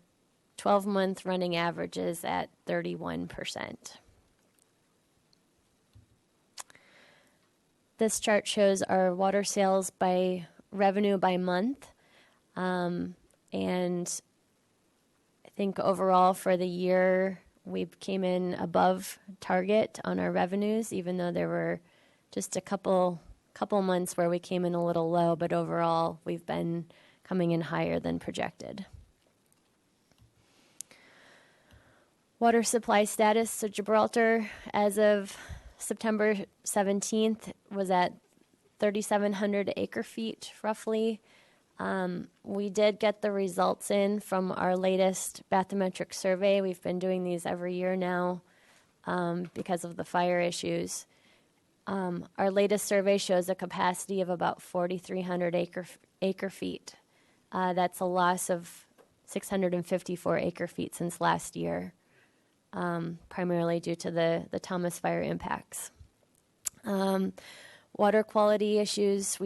12-month running average is at 31%. This chart shows our water sales by revenue by month. And I think overall for the year, we came in above target on our revenues, even though there were just a couple months where we came in a little low, but overall we've been coming in higher than projected. Water supply status. So Gibraltar, as of September 17th, was at 3,700 acre feet, roughly. We did get the results in from our latest bathymetric survey. We've been doing these every year now because of the fire issues. Our latest survey shows a capacity of about 4,300 acre feet. That's a loss of 654 acre feet since last year, primarily due to the Thomas Fire impacts. Water quality issues,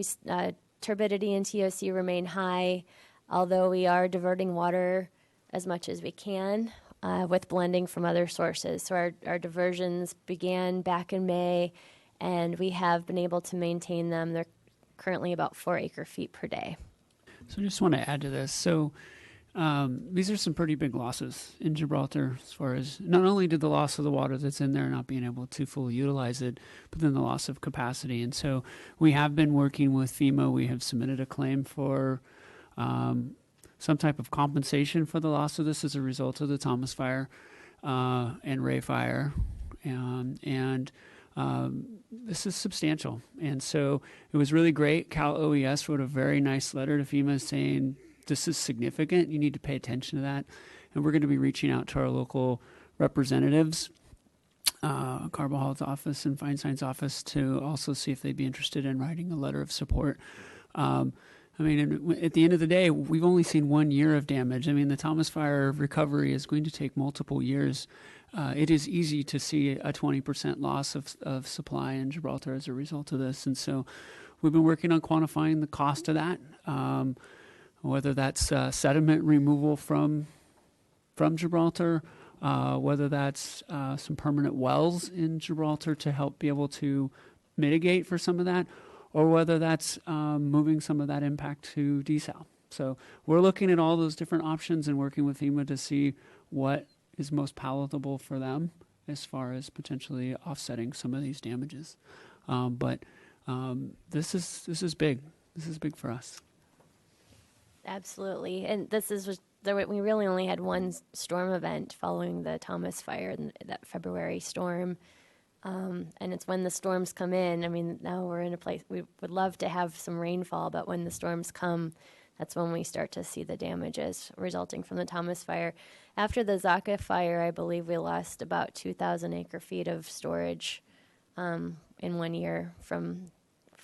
turbidity and TOC remain high, although we are diverting water as much as we can with blending from other sources. So our diversions began back in May, and we have been able to maintain them. They're currently about 4 acre feet per day. So I just want to add to this. So these are some pretty big losses in Gibraltar, as far as not only did the loss of the water that's in there not being able to fully utilize it, but then the loss of capacity. And so we have been working with FEMA. We have submitted a claim for some type of compensation for the loss of this as a result of the Thomas Fire and Ray Fire. And this is substantial. And so it was really great. Cal OES wrote a very nice letter to FEMA saying, this is significant. You need to pay attention to that. And we're going to be reaching out to our local representatives, Carvajal's office and Feinstein's office, to also see if they'd be interested in writing a letter of support. I mean, at the end of the day, we've only seen 1 year of damage. I mean, the Thomas Fire recovery is going to take multiple years. It is easy to see a 20% loss of supply in Gibraltar as a result of this. And so we've been working on quantifying the cost of that. Whether that's sediment removal from Gibraltar, whether that's some permanent wells in Gibraltar to help be able to mitigate for some of that, or whether that's moving some of that impact to desal. So we're looking at all those different options and working with FEMA to see what is most palatable for them as far as potentially offsetting some of these damages. But this is big. This is big for us. Absolutely. And we really only had one storm event following the Thomas Fire, and that February storm. And it's when the storms come in. I mean, now we're in a place, we would love to have some rainfall, but when the storms come, that's when we start to see the damages resulting from the Thomas Fire. After the Zaka Fire, I believe we lost about 2,000 acre feet of storage in 1 year from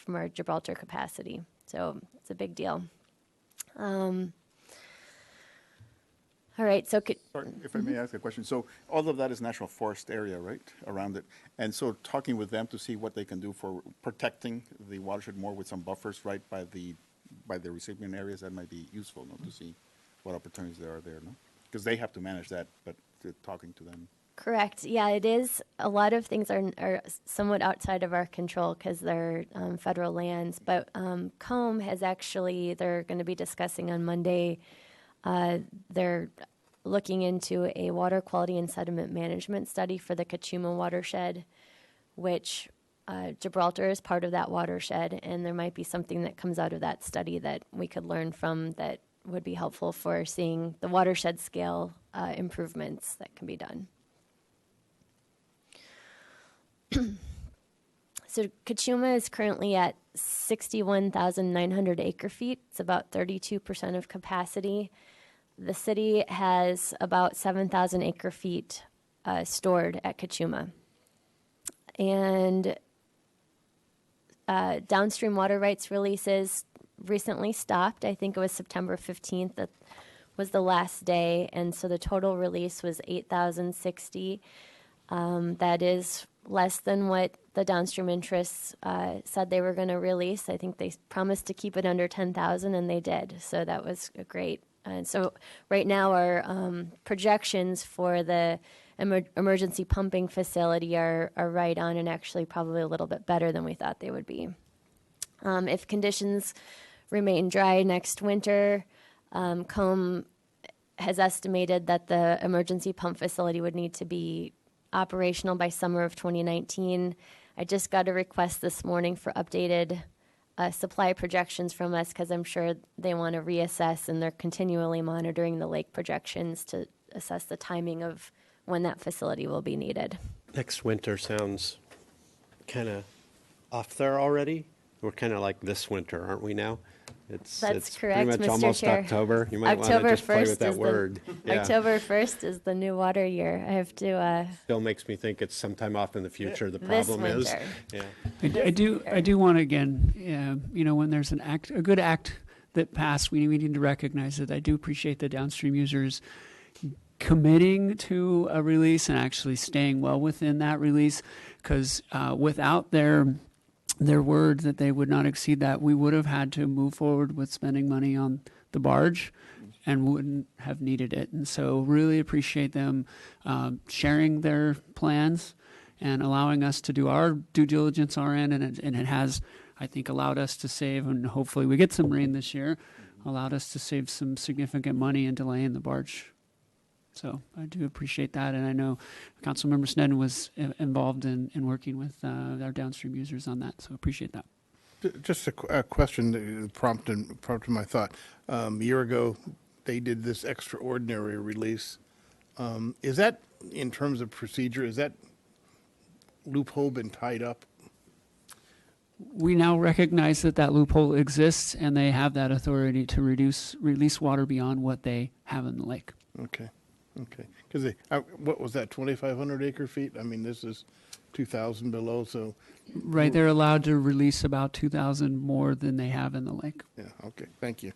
our Gibraltar capacity. So it's a big deal. All right, so Sorry, if I may ask a question. So all of that is national forest area, right, around it? And so talking with them to see what they can do for protecting the watershed more with some buffers right by the recipient areas, that might be useful, no, to see what opportunities there are there, no? Because they have to manage that, but talking to them. correct. Yeah, it is. A lot of things are somewhat outside of our control because they're federal lands. But COMB has actually, they're going to be discussing on Monday their looking into a water quality and sediment management study for the Kachuma watershed, which Gibraltar is part of that watershed, and there might be something that comes out of that study that we could learn from that would be helpful for seeing the watershed scale improvements that can be done. So Kachuma is currently at 61,900 acre feet. It's about 32% of capacity. The city has about 7,000 acre feet stored at Kachuma. And downstream water rights releases recently stopped. I think it was September 15th that was the last day. And so the total release was 8,060. That is less than what the downstream interests said they were going to release. I think they promised to keep it under 10,000, and they did. So that was great. And so right now our projections for the emergency pumping facility are right on, and actually probably a little bit better than we thought they would be. If conditions remain dry next winter, COME has estimated that the emergency pump facility would need to be operational by summer of 2019. I just got a request this morning for updated supply projections from us, because I'm sure they want to reassess, and they're continually monitoring the lake projections to assess the timing of when that facility will be needed. Next winter sounds kind of off there already. We're kind of like this winter, aren't we now? That's it's correct, pretty much Mr. almost Chair. October. You might want to October just play 1st with that is word. Yeah. October 1st is the new water year. I have to Still makes me think it's sometime off in the future. The this problem is, winter. yeah. I do want to again, when there's a good act that passed, we need to recognize it. I do appreciate the downstream users committing to a release and actually staying well within that release, because without their word that they would not exceed that, we would have had to move forward with spending money on the barge and wouldn't have needed it. And so really appreciate them sharing their plans and allowing us to do our due diligence on our end. And it has, I think, allowed us to save, and hopefully we get some rain this year, allowed us to save some significant money in delaying the barge. So I do appreciate that, and I know Councilmember Sneddon was involved in working with our downstream users on that, so appreciate that. Just a question that prompted my thought. A year ago, they did this extraordinary release. Is that, in terms of procedure, is that loophole been tied up? We now recognize that loophole exists, and they have that authority to release water beyond what they have in the lake. Okay. Because what was that, 2,500 acre feet? I mean, this is 2,000 below, so. Right, they're allowed to release about 2,000 more than they have in the lake. Yeah, okay, thank you.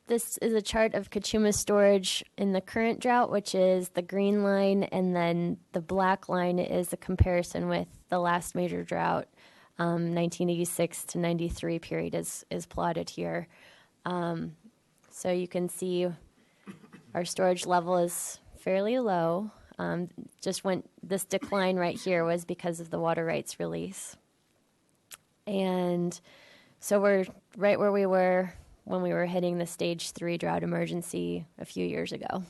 This is a chart of Kachuma storage in the current drought, which is the green line, and then the black line is a comparison with the last major drought, 1986 to 93 period is plotted here. So you can see our storage level is fairly low. This decline right here was because of the water rights release. And so we're right where we were when we were hitting the stage 3 drought emergency a few years ago.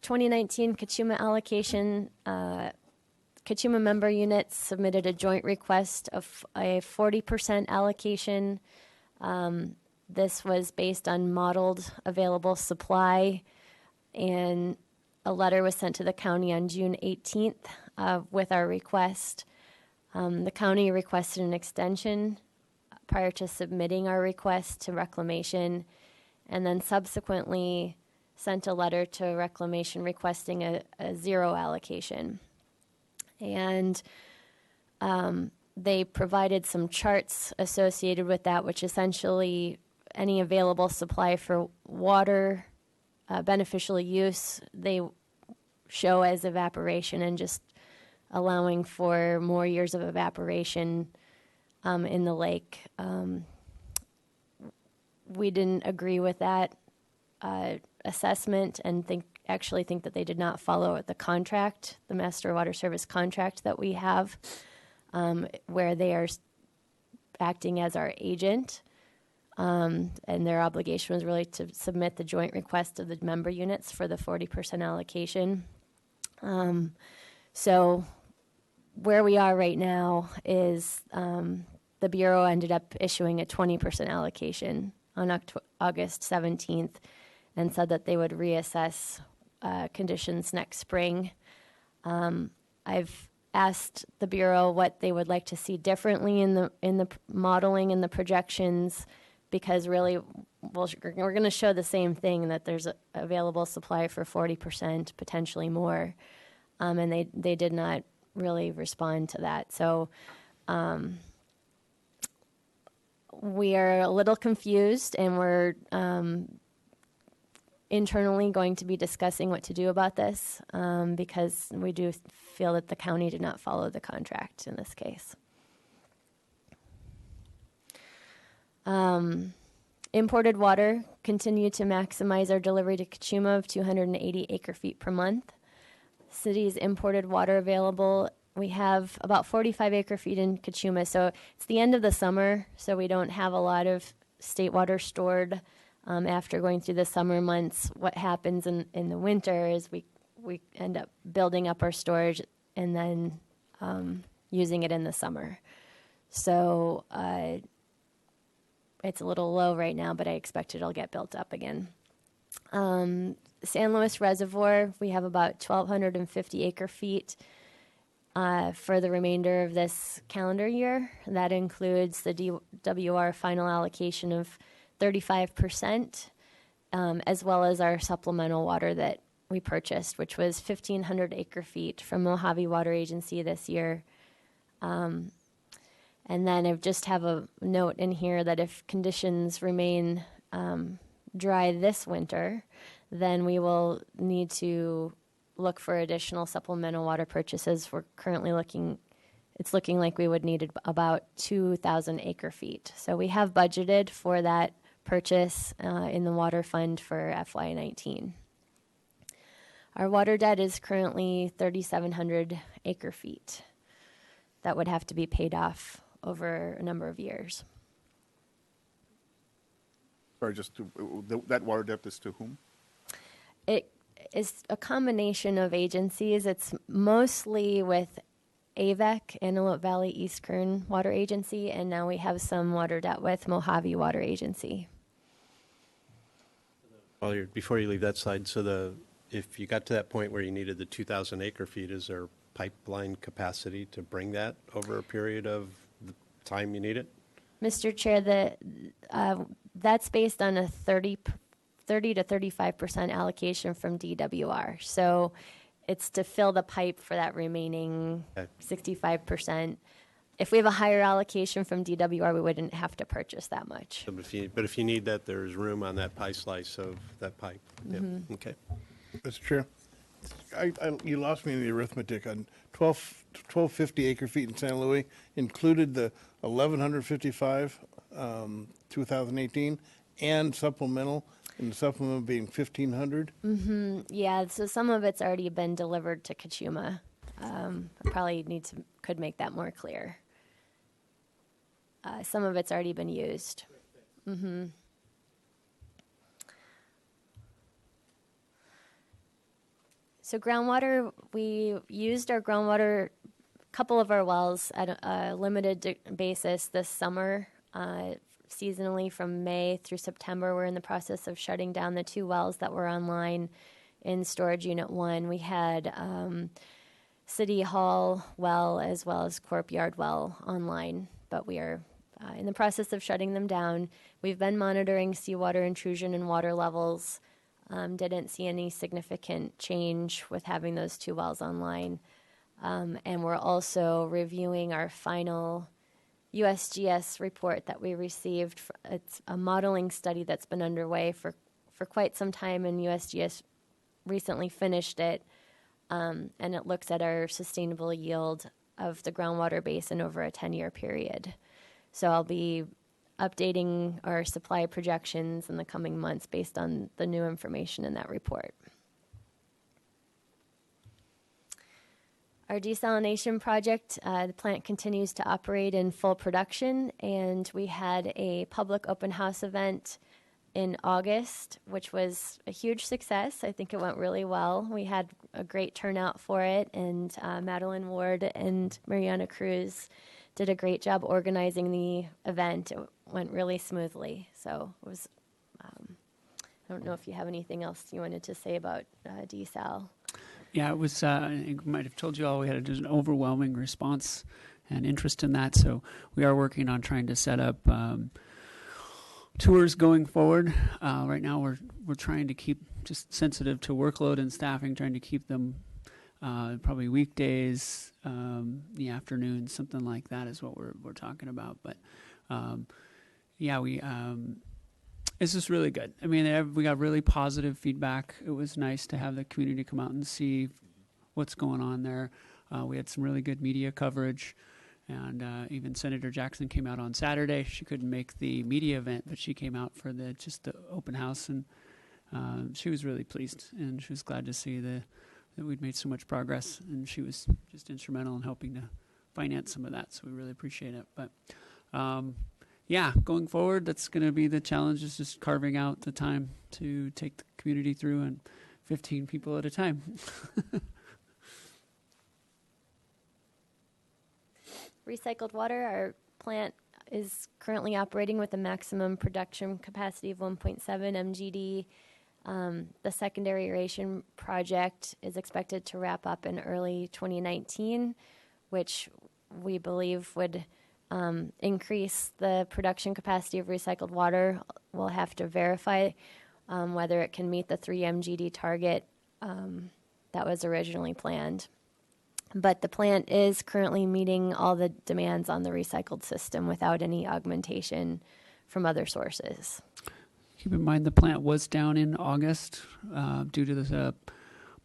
2019 Kachuma allocation, Kachuma member units submitted a joint request of a 40% allocation. This was based on modeled available supply, and a letter was sent to the county on June 18th with our request. The county requested an extension prior to submitting our request to Reclamation, and then subsequently sent a letter to Reclamation requesting a zero allocation. And they provided some charts associated with that, which essentially any available supply for water beneficial use, they show as evaporation, and just allowing for more years of evaporation in the lake. We didn't agree with that assessment, and actually think that they did not follow the contract, the Master Water Service contract that we have, where they are acting as our agent. And their obligation was really to submit the joint request of the member units for the 40% allocation. So where we are right now is the Bureau ended up issuing a 20% allocation on August 17th and said that they would reassess conditions next spring. I've asked the Bureau what they would like to see differently in the modeling and the projections, because really we're going to show the same thing, that there's a available supply for 40%, potentially more, and they did not really respond to that. So we are a little confused, and we're internally going to be discussing what to do about this, because we do feel that the county did not follow the contract in this case. Imported water, continue to maximize our delivery to Kachuma of 280 acre feet per month. City's imported water available, we have about 45 acre feet in Kachuma, so it's the end of the summer, so we don't have a lot of state water stored. After going through the summer months, what happens in the winter is we end up building up our storage and then using it in the summer. So it's a little low right now, but I expect it'll get built up again. San Luis Reservoir, we have about 1,250 acre feet for the remainder of this calendar year. That includes the DWR final allocation of 35%, as well as our supplemental water that we purchased, which was 1,500 acre feet from Mojave Water Agency this year. And then I just have a note in here that if conditions remain dry this winter, then we will need to look for additional supplemental water purchases. We're currently it's looking like we would need about 2,000 acre feet. So we have budgeted for that purchase in the water fund for FY19. Our water debt is currently 3,700 acre feet. That would have to be paid off over a number of years. Sorry, that water depth is to whom? It is a combination of agencies. It's mostly with AVEC, Antelope Valley East Kern Water Agency, and now we have some water debt with Mojave Water Agency. Well, before you leave that slide, so if you got to that point where you needed the 2,000 acre feet, is there pipeline capacity to bring that over a period of the time you need it? Mr. Chair, that's based on a 30 to 35% allocation from DWR. So it's to fill the pipe for that remaining 65%. If we have a higher allocation from DWR, we wouldn't have to purchase that much. So but if you need that, there's room on that pie slice of that pipe. Mm-hmm. Yeah. Okay. Mr. Chair, you lost me in the arithmetic on 1,250 acre feet in San Luis, included the 1,155, 2018, and supplemental, and the supplemental being 1,500? Mm-hmm. Yeah, so some of it's already been delivered to Kachuma. I probably could make that more clear. Some of it's already been used. Mm-hmm. So groundwater, we used our groundwater, couple of our wells at a limited basis this summer. Seasonally from May through September, we're in the process of shutting down the 2 wells that were online in Storage Unit 1. We had City Hall well as well as Corp Yard well online, but we are in the process of shutting them down. We've been monitoring seawater intrusion and water levels. Didn't see any significant change with having those 2 wells online. And we're also reviewing our final USGS report that we received. It's a modeling study that's been underway for quite some time, and USGS recently finished it. And it looks at our sustainable yield of the groundwater basin over a 10-year period. So I'll be updating our supply projections in the coming months based on the new information in that report. Our desalination project, the plant continues to operate in full production, and we had a public open house event in August, which was a huge success. I think it went really well. We had a great turnout for it, and Madeline Ward and Mariana Cruz did a great job organizing the event. It went really smoothly. So it was, I don't know if you have anything else you wanted to say about desal. Yeah, it was, I think we might have told you all, we had just an overwhelming response and interest in that. So we are working on trying to set up tours going forward. Right now we're trying to keep just sensitive to workload and staffing, trying to keep them probably weekdays, the afternoon, something like that is what we're talking about. But yeah, it's just really good. I mean, we got really positive feedback. It was nice to have the community come out and see what's going on there. We had some really good media coverage, and even Senator Jackson came out on Saturday. She couldn't make the media event, but she came out for just the open house, and she was really pleased, and she was glad to see that we'd made so much progress, and she was just instrumental in helping to finance some of that, so we really appreciate it. But yeah, going forward, that's going to be the challenge, is just carving out the time to take the community through, and 15 people at a time. Recycled water, our plant is currently operating with a maximum production capacity of 1.7 MGD. The secondary aeration project is expected to wrap up in early 2019, which we believe would increase the production capacity of recycled water. We'll have to verify whether it can meet the 3 MGD target that was originally planned. But the plant is currently meeting all the demands on the recycled system without any augmentation from other sources. Keep in mind the plant was down in August due to this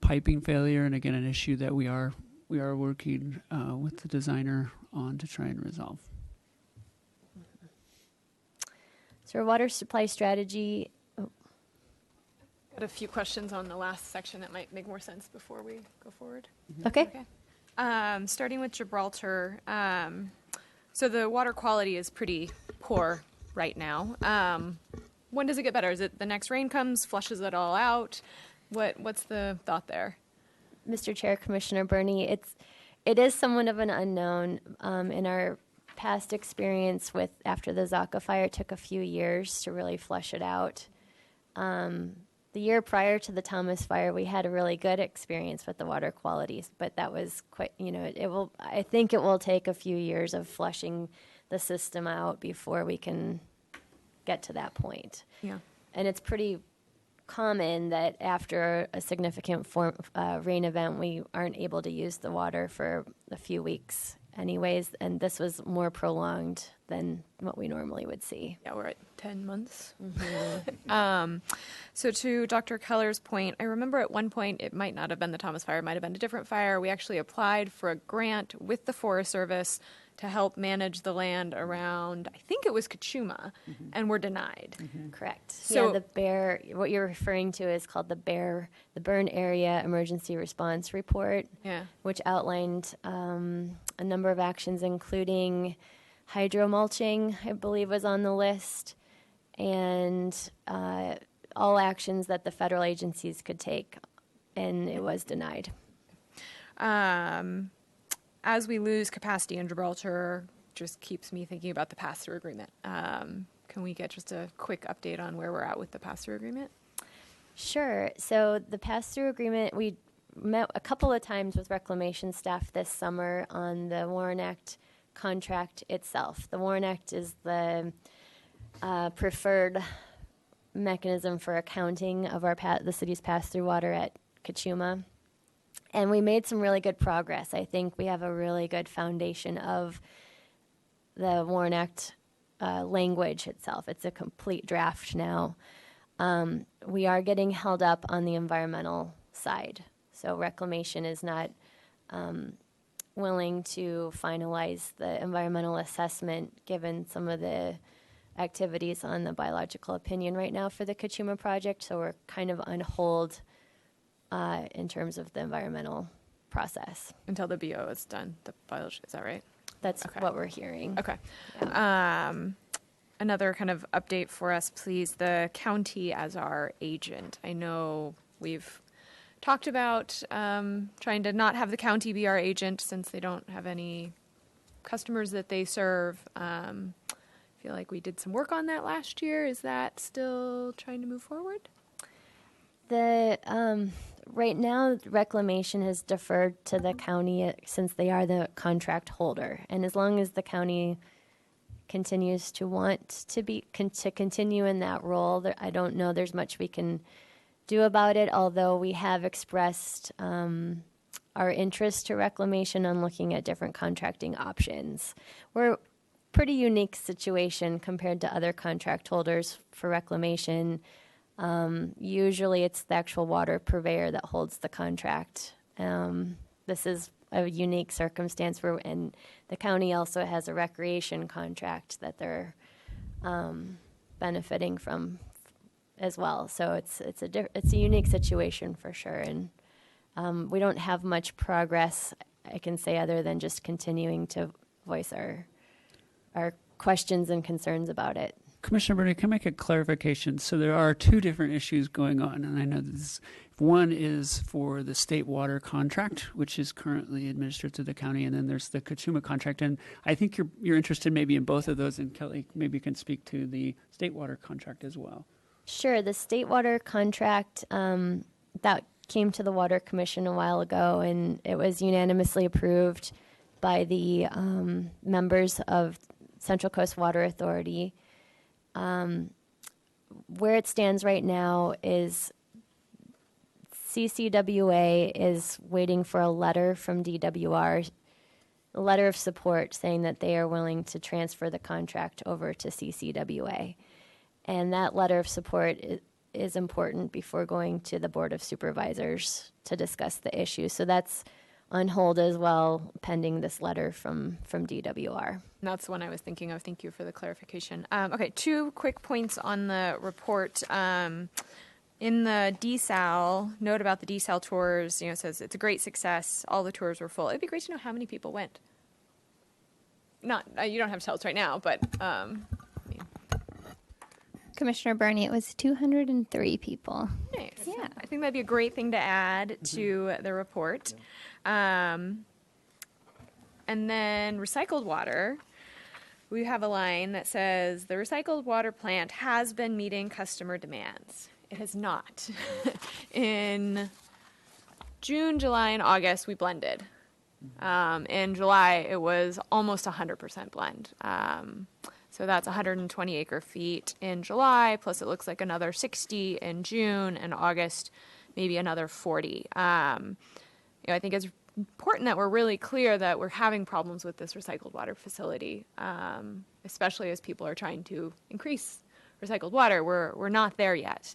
piping failure, and again, an issue that we are working with the designer on to try and resolve. So our water supply strategy. Got a few questions on the last section that might make more sense before we go forward. Okay. Starting with Gibraltar. So the water quality is pretty poor right now. When does it get better? Is it the next rain comes, flushes it all out? What's the thought there? Mr. Chair, Commissioner Burney, it is somewhat of an unknown. In our past experience after the Zaka fire, it took a few years to really flush it out. The year prior to the Thomas fire, we had a really good experience with the water quality, but that was quite, I think it will take a few years of flushing the system out before we can get to that point. Yeah. And it's pretty common that after a significant rain event, we aren't able to use the water for a few weeks anyways, and this was more prolonged than what we normally would see. Yeah, we're at 10 months. Mm-hmm. So to Dr. Keller's point, I remember at one point, it might not have been the Thomas fire, it might have been a different fire. We actually applied for a grant with the Forest Service to help manage the land around, I think it was Kachuma, and were denied. Correct. So what you're referring to is called the Burn Area Emergency Response Report, which outlined a number of actions, including hydromulching, I believe was on the list, and all actions that the federal agencies could take, and it was denied. As we lose capacity in Gibraltar, just keeps me thinking about the pass-through agreement. Can we get just a quick update on where we're at with the pass-through agreement? Sure. So the pass-through agreement, we met a couple of times with reclamation staff this summer on the Warren Act contract itself. The Warren Act is the preferred mechanism for accounting of the city's pass-through water at Kachuma. And we made some really good progress. I think we have a really good foundation of the Warren Act language itself. It's a complete draft now. We are getting held up on the environmental side. So reclamation is not willing to finalize the environmental assessment given some of the activities on the biological opinion right now for the Kachuma project. So we're kind of on hold in terms of the environmental process. Until the BO is done, the biology, is that right? That's Okay. what we're hearing. Okay. Another kind of update for us, please. The county as our agent. I know we've talked about trying to not have the county be our agent since they don't have any customers that they serve. I feel like we did some work on that last year. Is that still trying to move forward? The right now, Reclamation has deferred to the county since they are the contract holder, and as long as the county continues to want to continue in that role, I don't know there's much we can do about it. Although we have expressed our interest to Reclamation on looking at different contracting options. We're a pretty unique situation compared to other contract holders for Reclamation. Usually it's the actual water purveyor that holds the contract. This is a unique circumstance and the county also has a recreation contract that they're benefiting from as well. So it's a unique situation for sure. And we don't have much progress, I can say, other than just continuing to voice our questions and concerns about it. Commissioner Bernie, can I make a clarification? So there are two different issues going on, and I know this. One is for the state water contract, which is currently administered to the county, and then there's the Kachuma contract. And I think you're interested maybe in both of those, and Kelly maybe can speak to the state water contract as well. Sure. The state water contract that came to the Water Commission a while ago, and it was unanimously approved by the members of Central Coast Water Authority. Where it stands right now is CCWA is waiting for a letter from DWR, a letter of support saying that they are willing to transfer the contract over to CCWA. And that letter of support is important before going to the Board of Supervisors to discuss the issue. So that's on hold as well, pending this letter from DWR. And that's the one I was thinking of. Thank you for the clarification. Okay, 2 quick points on the report. In the DSAL, note about the DSAL tours, it says it's a great success. All the tours were full. It'd be great to know how many people went. Not, you don't have to tell us right now, but Commissioner Bernie, it was 203 people. nice. Yeah. I think that'd be a great thing to add to the report. And then recycled water. We have a line that says the recycled water plant has been meeting customer demands. It has not. In June, July, and August, we blended. In July, it was almost 100% blend. So that's 120 acre feet in July, plus it looks like another 60 in June, and August, maybe another 40. I think it's important that we're really clear that we're having problems with this recycled water facility, especially as people are trying to increase recycled water. We're not there yet.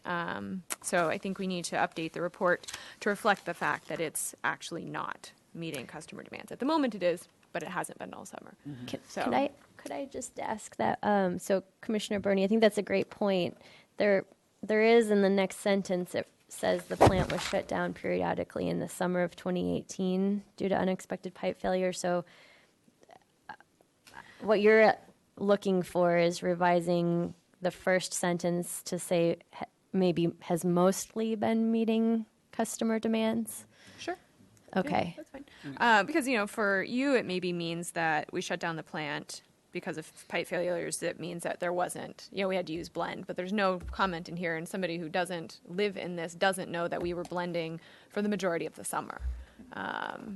So I think we need to update the report to reflect the fact that it's actually not meeting customer demands. At the moment it is, but it hasn't been all summer. Could I just ask that? So Commissioner Bernie, I think that's a great point. There is in the next sentence, it says the plant was shut down periodically in the summer of 2018 due to unexpected pipe failure. So what you're looking for is revising the first sentence to say maybe has mostly been meeting customer demands. Sure. Okay. Yeah, that's fine. Because, for you, it maybe means that we shut down the plant because of pipe failures. It means that there wasn't, we had to use blend, but there's no comment in here, and somebody who doesn't live in this doesn't know that we were blending for the majority of the summer.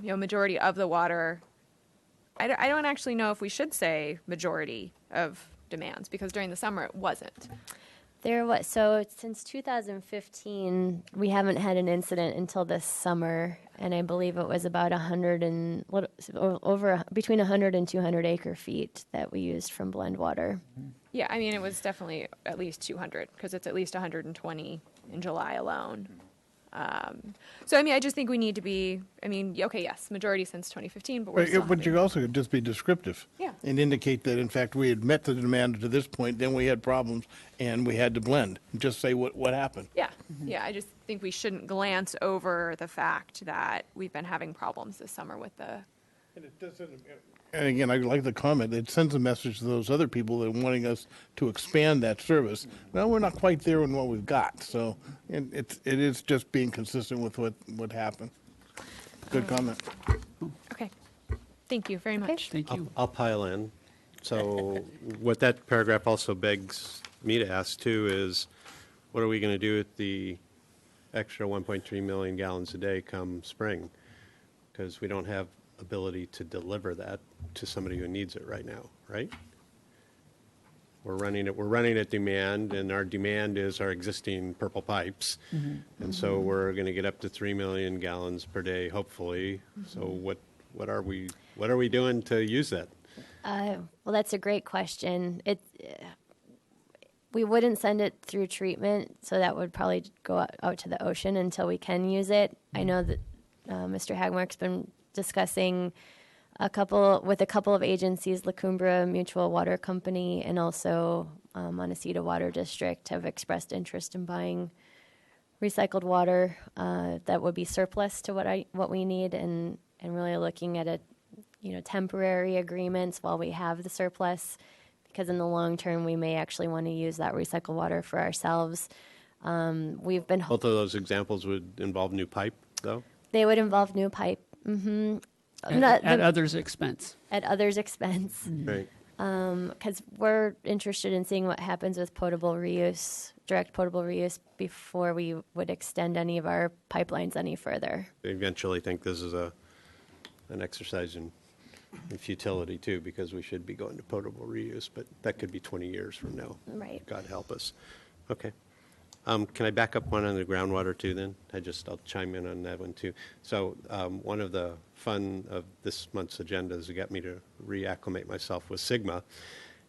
Majority of the water, I don't actually know if we should say majority of demands, because during the summer it wasn't. So since 2015, we haven't had an incident until this summer, and I believe it was about between 100 and 200 acre feet that we used from blend water. Yeah, it was definitely at least 200, because it's at least 120 in July alone. So, I mean, I just think we need to be, I mean, okay, yes, majority since 2015, but we're still But having- you also could just be descriptive. Yeah. And indicate that, in fact, we had met the demand to this point, then we had problems, and we had to blend. Just say what happened. Yeah, yeah, I just think we shouldn't glance over the fact that we've been having problems this summer with the, And again, I like the comment, it sends a message to those other people that are wanting us to expand that service. Well, we're not quite there in what we've got, so it is just being consistent with what happened. Good comment. okay. Thank you very much. Thank you. I'll pile in. So what that paragraph also begs me to ask too is, what are we going to do with the extra 1.3 million gallons a day come spring? Because we don't have ability to deliver that to somebody who needs it right now, right? We're running at demand, and our demand is our existing purple pipes. And so we're going to get up to 3 million gallons per day, hopefully. So what are we doing to use that? Well, that's a great question. We wouldn't send it through treatment, so that would probably go out to the ocean until we can use it. I know that Mr. Hagmark's been discussing with a couple of agencies, La Cumbra Mutual Water Company and also Montecito Water District have expressed interest in buying recycled water that would be surplus to what we need, and really looking at temporary agreements while we have the surplus, because in the long term we may actually want to use that recycled water for ourselves. We've been Both of those examples would involve new pipe, though? They would involve new pipe. At others' expense. At others' expense. Right. Because we're interested in seeing what happens with potable reuse, direct potable reuse, before we would extend any of our pipelines any further. I eventually think this is an exercise in futility too, because we should be going to potable reuse, but that could be 20 years from now. Right. God help us. Okay. Can I back up one on the groundwater too then? I'll chime in on that one too. So one of the fun of this month's agenda is it got me to reacclimate myself with SGMA.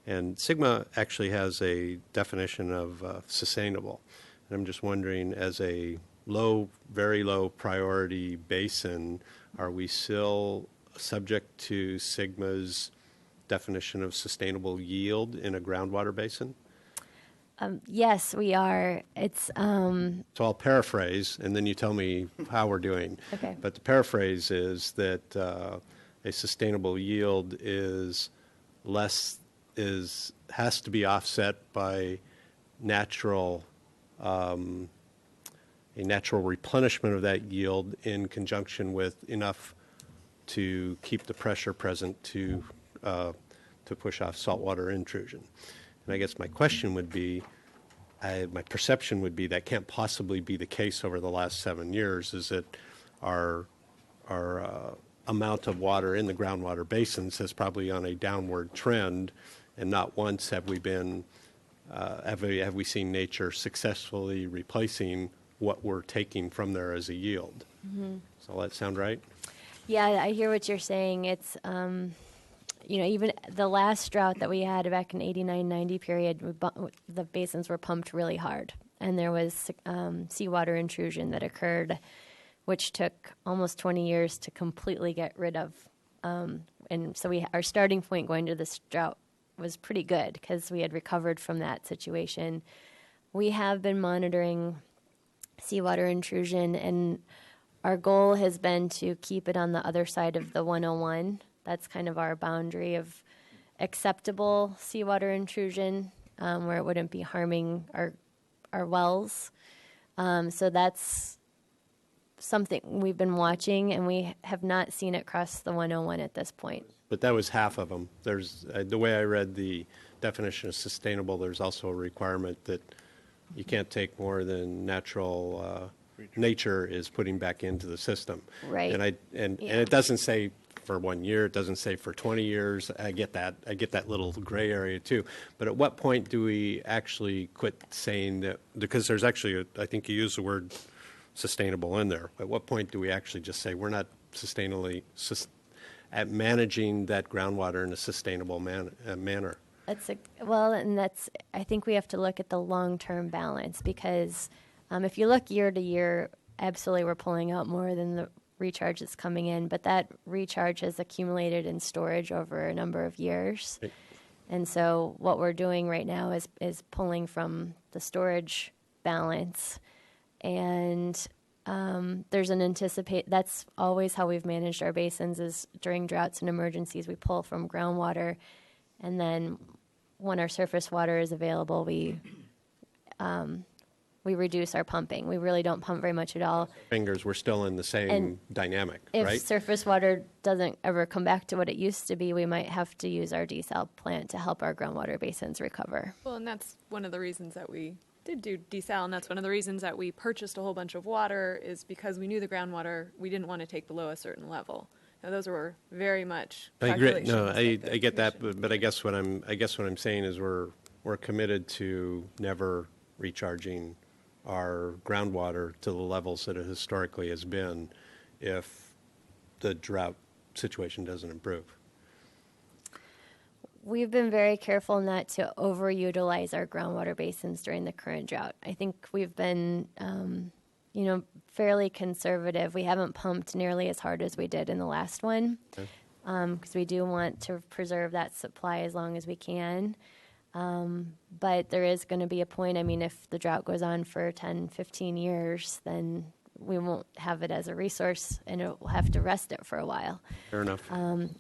And SGMA actually has a definition of sustainable. And I'm just wondering, as a very low priority basin, are we still subject to SGMA's definition of sustainable yield in a groundwater basin? Yes, we are. It's So I'll paraphrase, and then you tell me how we're doing. Okay. But the paraphrase is that a sustainable yield has to be offset by a natural replenishment of that yield in conjunction with enough to keep the pressure present to push off saltwater intrusion. And I guess my question would be, my perception would be that can't possibly be the case over the last 7 years, is that our amount of water in the groundwater basins is probably on a downward trend, and not once have we seen nature successfully replacing what we're taking from there as a yield. Does all that sound right? Yeah, I hear what you're saying. It's, even the last drought that we had back in 89-90 period, the basins were pumped really hard. And there was seawater intrusion that occurred, which took almost 20 years to completely get rid of. And so our starting point going to this drought was pretty good because we had recovered from that situation. We have been monitoring seawater intrusion, and our goal has been to keep it on the other side of the 101. That's kind of our boundary of acceptable seawater intrusion, where it wouldn't be harming our wells. So that's something we've been watching, and we have not seen it cross the 101 at this point. But that was half of them. There's the way I read the definition of sustainable, there's also a requirement that you can't take more than nature is putting back into the system. Right. And it doesn't say for 1 year, it doesn't say for 20 years. I get that little gray area too. But at what point do we actually quit saying that? Because there's actually, I think you use the word sustainable in there. At what point do we actually just say we're not sustainably at managing that groundwater in a sustainable manner? I think we have to look at the long-term balance, because if you look year to year absolutely we're pulling out more than the recharge that's coming in, but that recharge has accumulated in storage over a number of years. Right. And so what we're doing right now is pulling from the storage balance, and there's an that's always how we've managed our basins, is during droughts and emergencies we pull from groundwater, and then when our surface water is available we reduce our pumping. We really don't pump very much at all. Fingers, we're still in the same And dynamic, If right? surface water doesn't ever come back to what it used to be, we might have to use our desal plant to help our groundwater basins recover. Well, and that's one of the reasons that we did do desal, and that's one of the reasons that we purchased a whole bunch of water, is because we knew the groundwater, we didn't want to take below a certain level. Now, those were very much I agree. calculations. No, that I the get that, commission- but I guess what I'm saying is we're committed to never recharging our groundwater to the levels that it historically has been if the drought situation doesn't improve. We've been very careful not to overutilize our groundwater basins during the current drought. I think we've been, fairly conservative. We haven't pumped nearly as hard as we did in the last one, because we do want to preserve that supply as long as we can. But there is going to be a point, if the drought goes on for 10, 15 years, then we won't have it as a resource and we'll have to rest it for a while. Fair enough.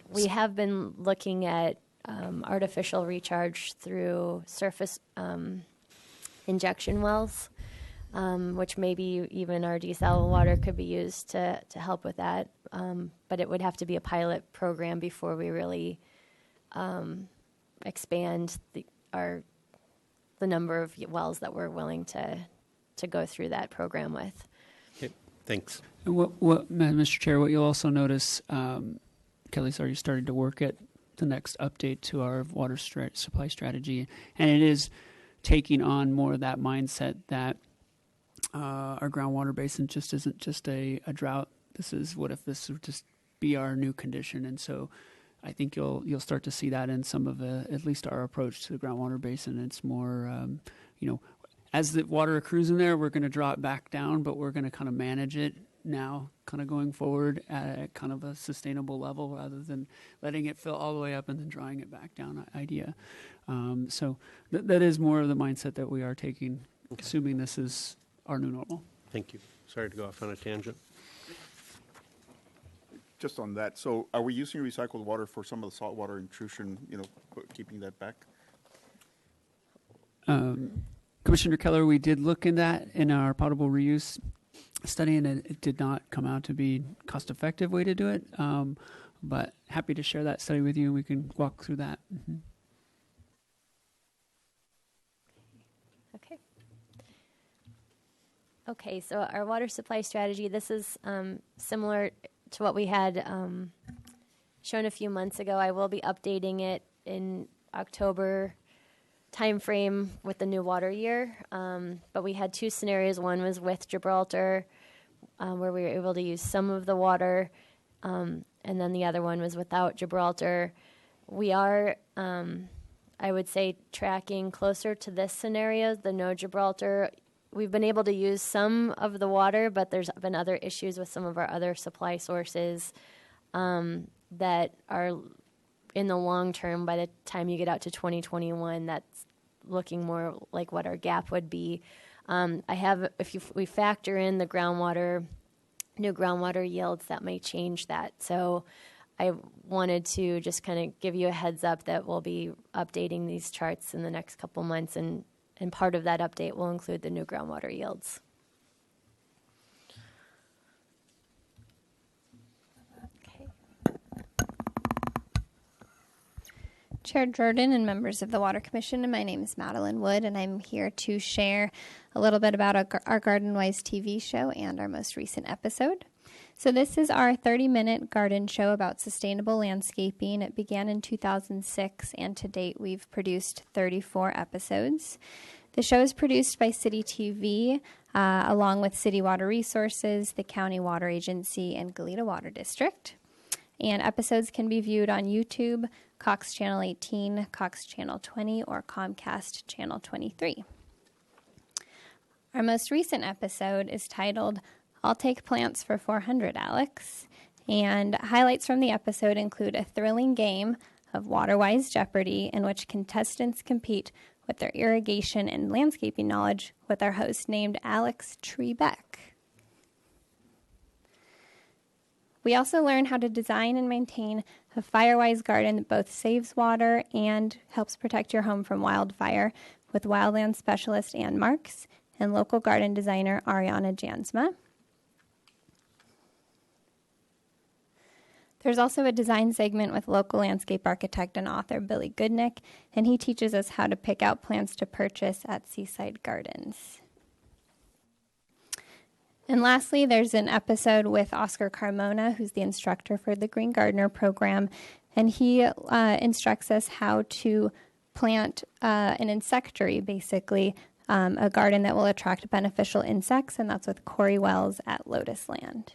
We have been looking at artificial recharge through surface injection wells, which maybe even our desal water could be used to help with that. But it would have to be a pilot program before we really expand the number of wells that we're willing to go through that program with. Okay, thanks. And Mr. Chair, what you'll also notice, Kelly's already started to work at the next update to our water supply strategy, and it is taking on more of that mindset that our groundwater basin just isn't just a drought. This is, what if this would just be our new condition? And so I think you'll start to see that in some of at least our approach to the groundwater basin. It's more, as the water accrues in there, we're going to draw it back down, but we're going to kind of manage it now, kind of going forward at kind of a sustainable level rather than letting it fill all the way up and then drawing it back down idea. So that is more of the mindset that we are taking, assuming this is our new normal. Thank you. Sorry to go off on a tangent. Just on that, so are we using recycled water for some of the saltwater intrusion, keeping that back? Commissioner Keller, we did look in that in our potable reuse study, and it did not come out to be cost-effective way to do it. But happy to share that study with you, and we can walk through that. Mm-hmm. Okay, so our water supply strategy, this is similar to what we had shown a few months ago. I will be updating it in October timeframe with the new water year. But we had two scenarios. One was with Gibraltar, where we were able to use some of the water, and then the other one was without Gibraltar. We are, I would say, tracking closer to this scenario, the no Gibraltar. We've been able to use some of the water, but there's been other issues with some of our other supply sources that are in the long term. By the time you get out to 2021, that's looking more like what our gap would be. If we factor in the new groundwater yields, that may change that. So I wanted to just kind of give you a heads up that we'll be updating these charts in the next couple months, and part of that update will include the new groundwater yields. Okay. Chair Jordan and members of the Water Commission, my name is Madeline Wood, and I'm here to share a little bit about our Garden Wise TV show and our most recent episode. So this is our 30-minute garden show about sustainable landscaping. It began in 2006, and to date we've produced 34 episodes. The show is produced by City TV, along with City Water Resources, the County Water Agency, and Goleta Water District. And episodes can be viewed on YouTube, Cox Channel 18, Cox Channel 20, or Comcast Channel 23. Our most recent episode is titled I'll Take Plants for 400, Alex. And highlights from the episode include a thrilling game of Waterwise Jeopardy, in which contestants compete with their irrigation and landscaping knowledge with our host named Alex Trebeck. We also learn how to design and maintain a Firewise garden that both saves water and helps protect your home from wildfire with wildland specialist Ann Marks and local garden designer Ariana Jansma. There's also a design segment with local landscape architect and author Billy Goodnick, and he teaches us how to pick out plants to purchase at Seaside Gardens. And lastly, there's an episode with Oscar Carmona, who's the instructor for the Green Gardener program, and he instructs us how to plant an insectary, basically, a garden that will attract beneficial insects, and that's with Corey Wells at Lotus Land.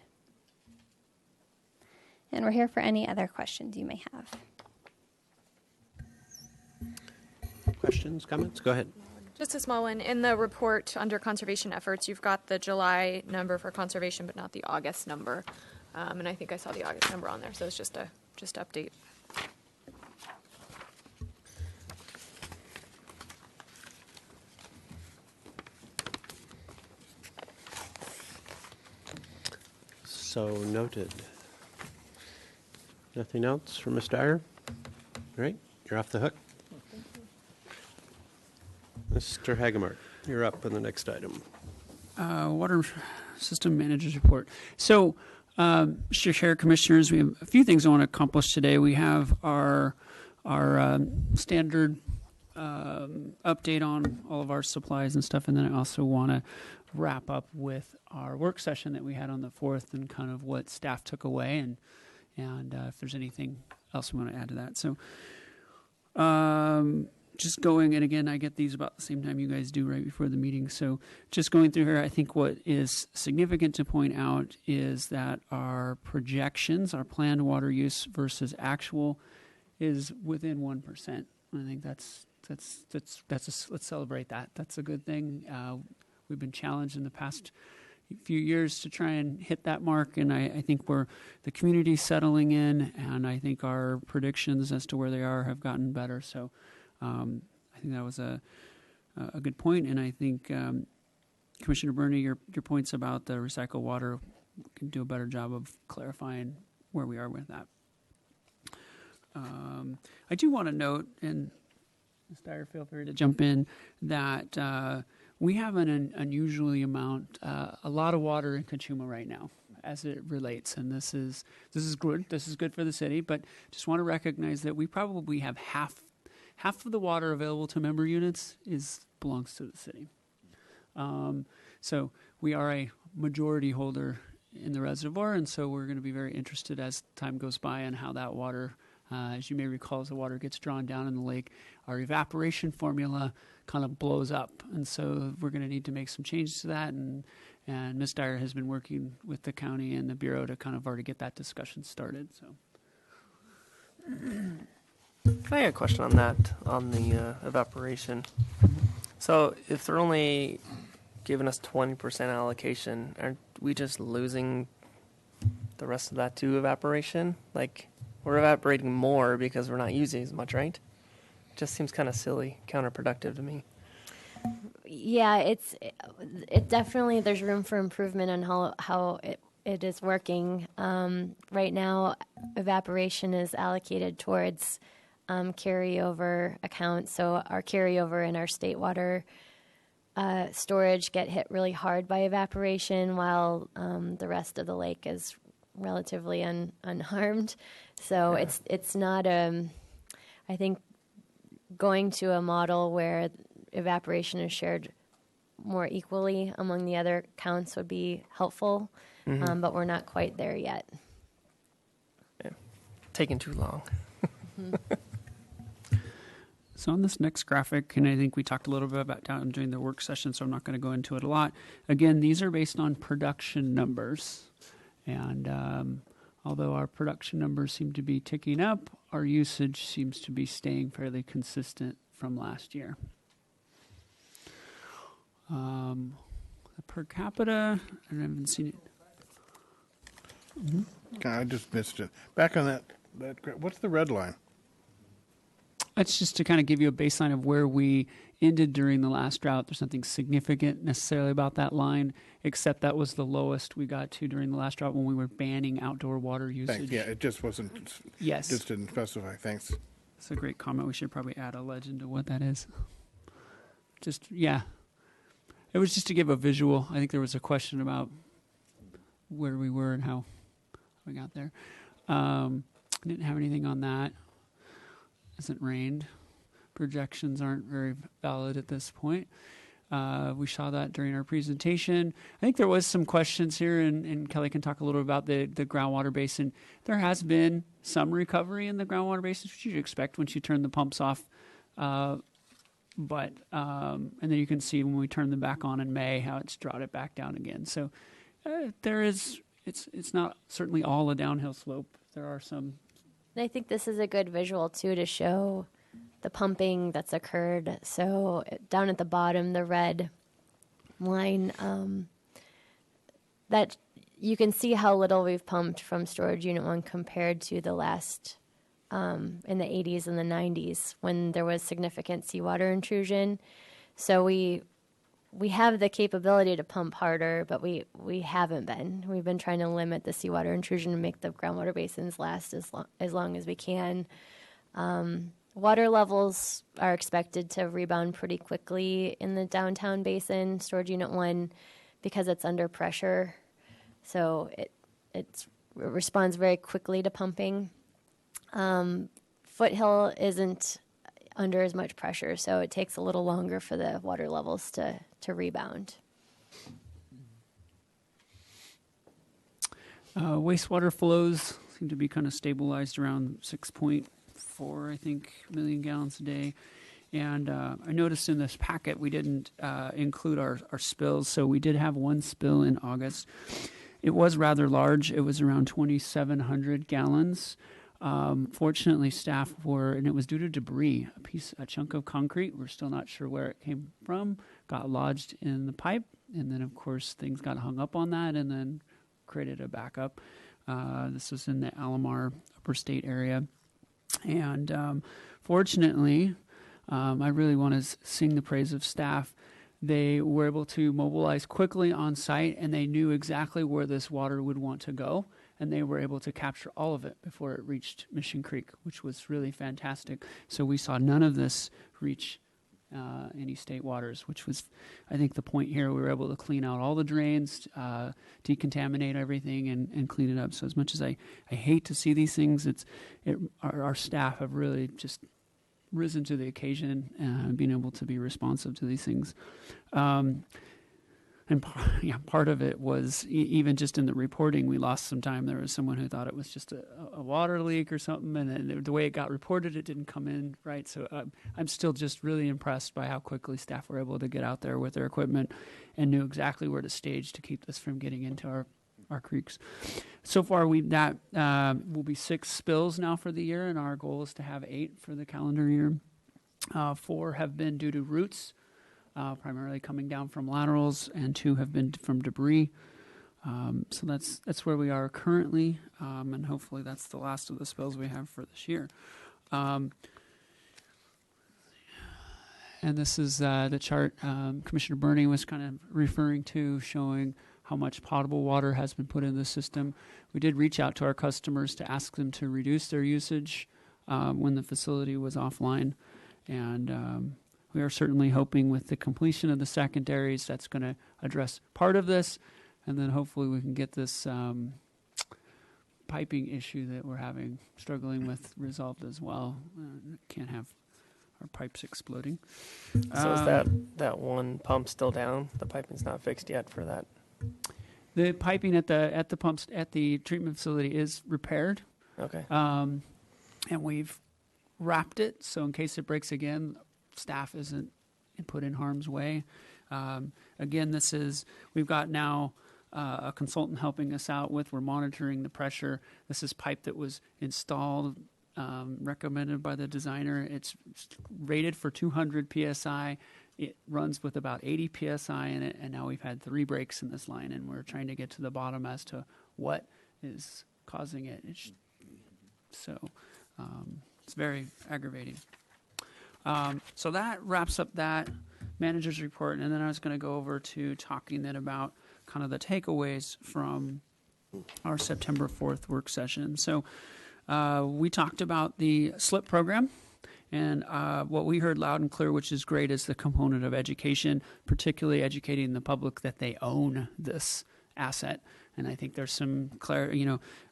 And we're here for any other questions you may have. Questions, comments? Go ahead. Just a small one. In the report under conservation efforts, you've got the July number for conservation, but not the August number. And I think I saw the August number on there, so it's just update. So noted. Nothing else from Ms. Dyer? All right, you're off the hook. Mr. Hagemark, you're up on the next item. Water System Manager's Report. So, Mr. Chair, Commissioners, we have a few things I want to accomplish today. We have our standard update on all of our supplies and stuff, and then I also want to wrap up with our work session that we had on the 4th and kind of what staff took away and if there's anything else we want to add to that. So just going, and again, I get these about the same time you guys do right before the meeting. So just going through here, I think what is significant to point out is that our projections, our planned water use versus actual is within 1%. I think let's celebrate that. That's a good thing. We've been challenged in the past few years to try and hit that mark, and I think the community's settling in, and I think our predictions as to where they are have gotten better. So I think that was a good point, and I think Commissioner Burney, your points about the recycled water can do a better job of clarifying where we are with that. I do want to note, and Ms. Dyer, feel free to jump in, that we have an unusually amount, a lot of water in Cachuma right now as it relates, and this is good. This is good for the city, but just want to recognize that we probably have half of the water available to member units belongs to the city. So we are a majority holder in the reservoir, and so we're going to be very interested as time goes by on how that water, as you may recall, as the water gets drawn down in the lake, our evaporation formula kind of blows up, and so we're going to need to make some changes to that, and Ms. Dyer has been working with the county and the Bureau to kind of already get that discussion started. So, I have a question on that, on the evaporation. So if they're only giving us 20% allocation, aren't we just losing the rest of that to evaporation? Like, we're evaporating more because we're not using as much, right? It just seems kind of silly, counterproductive to me. Yeah, it definitely, there's room for improvement on how it is working. Right now, evaporation is allocated towards carryover accounts. So our carryover and our state water storage get hit really hard by evaporation, while the rest of the lake is relatively unharmed. So yeah. It's not I think going to a model where evaporation is shared more equally among the other counts would be helpful, but we're not quite there yet. Yeah. Taking too long. So on this next graphic, and I think we talked a little bit about down during the work session, so I'm not going to go into it a lot. Again, these are based on production numbers. And although our production numbers seem to be ticking up, our usage seems to be staying fairly consistent from last year. Per capita, I haven't seen it. God, I just missed it. Back on that, what's the red line? That's just to kind of give you a baseline of where we ended during the last drought. There's nothing significant necessarily about that line, except that was the lowest we got to during the last drought when we were banning outdoor water usage. Thanks. Yeah, it just wasn't. Yes. Just didn't specify. Thanks. That's a great comment. We should probably add a legend to what that is. Just, yeah. It was just to give a visual. I think there was a question about where we were and how we got there. Didn't have anything on that. Hasn't rained. Projections aren't very valid at this point. We saw that during our presentation. I think there was some questions here, and Kelly can talk a little about the groundwater basin. There has been some recovery in the groundwater basin, which you'd expect once you turn the pumps off. And then you can see when we turn them back on in May how it's brought it back down again. So it's not certainly all a downhill slope. There are some. And I think this is a good visual too to show the pumping that's occurred. So down at the bottom, the red line, that you can see how little we've pumped from storage unit 1 compared to the last in the 80s and the 90s when there was significant seawater intrusion. So we have the capability to pump harder, but we haven't been. We've been trying to limit the seawater intrusion and make the groundwater basins last as long as we can. Water levels are expected to rebound pretty quickly in the downtown basin, storage unit 1, because it's under pressure. So it responds very quickly to pumping. Foothill isn't under as much pressure, so it takes a little longer for the water levels to rebound. Wastewater flows seem to be kind of stabilized around 6.4, I think, million gallons a day. And I noticed in this packet we didn't include our spills, so we did have one spill in August. It was rather large. It was around 2,700 gallons. Fortunately, and it was due to debris, a chunk of concrete. We're still not sure where it came from, got lodged in the pipe, and then, of course, things got hung up on that and then created a backup. This was in the Alomar Upper State area. And fortunately, I really want to sing the praise of staff. They were able to mobilize quickly on site, and they knew exactly where this water would want to go. And they were able to capture all of it before it reached Mission Creek, which was really fantastic. So we saw none of this reach any state waters, which was, I think, the point here. We were able to clean out all the drains, decontaminate everything, and clean it up. So as much as I hate to see these things, our staff have really just risen to the occasion and being able to be responsive to these things. And part of it was even just in the reporting, we lost some time. There was someone who thought it was just a water leak or something, and then the way it got reported, it didn't come in right. So I'm still just really impressed by how quickly staff were able to get out there with their equipment and knew exactly where to stage to keep this from getting into our creeks. So far, that will be 6 spills now for the year, and our goal is to have 8 for the calendar year. 4 have been due to roots. Primarily coming down from laterals, and 2 have been from debris. So that's where we are currently, and hopefully that's the last of the spills we have for this year. And this is the chart Commissioner Burney was kind of referring to, showing how much potable water has been put in the system. We did reach out to our customers to ask them to reduce their usage when the facility was offline, and we are certainly hoping with the completion of the secondaries that's going to address part of this, and then hopefully we can get this piping issue that we're struggling with resolved as well. Can't have our pipes exploding. So is that one pump still down? The piping's not fixed yet for that? The piping at the pumps at the treatment facility is repaired. Okay. And we've wrapped it, so in case it breaks again, staff isn't put in harm's way. Again, we've got now a consultant helping us out we're monitoring the pressure. This is pipe that was installed, recommended by the designer. It's rated for 200 PSI. It runs with about 80 PSI in it, and now we've had 3 breaks in this line, and we're trying to get to the bottom as to what is causing it. So it's very aggravating. So that wraps up that manager's report, and then I was going to go over to talking then about kind of the takeaways from our September 4th work session. So we talked about the SLIP program, and what we heard loud and clear, which is great, is the component of education, particularly educating the public that they own this asset. And I think there's some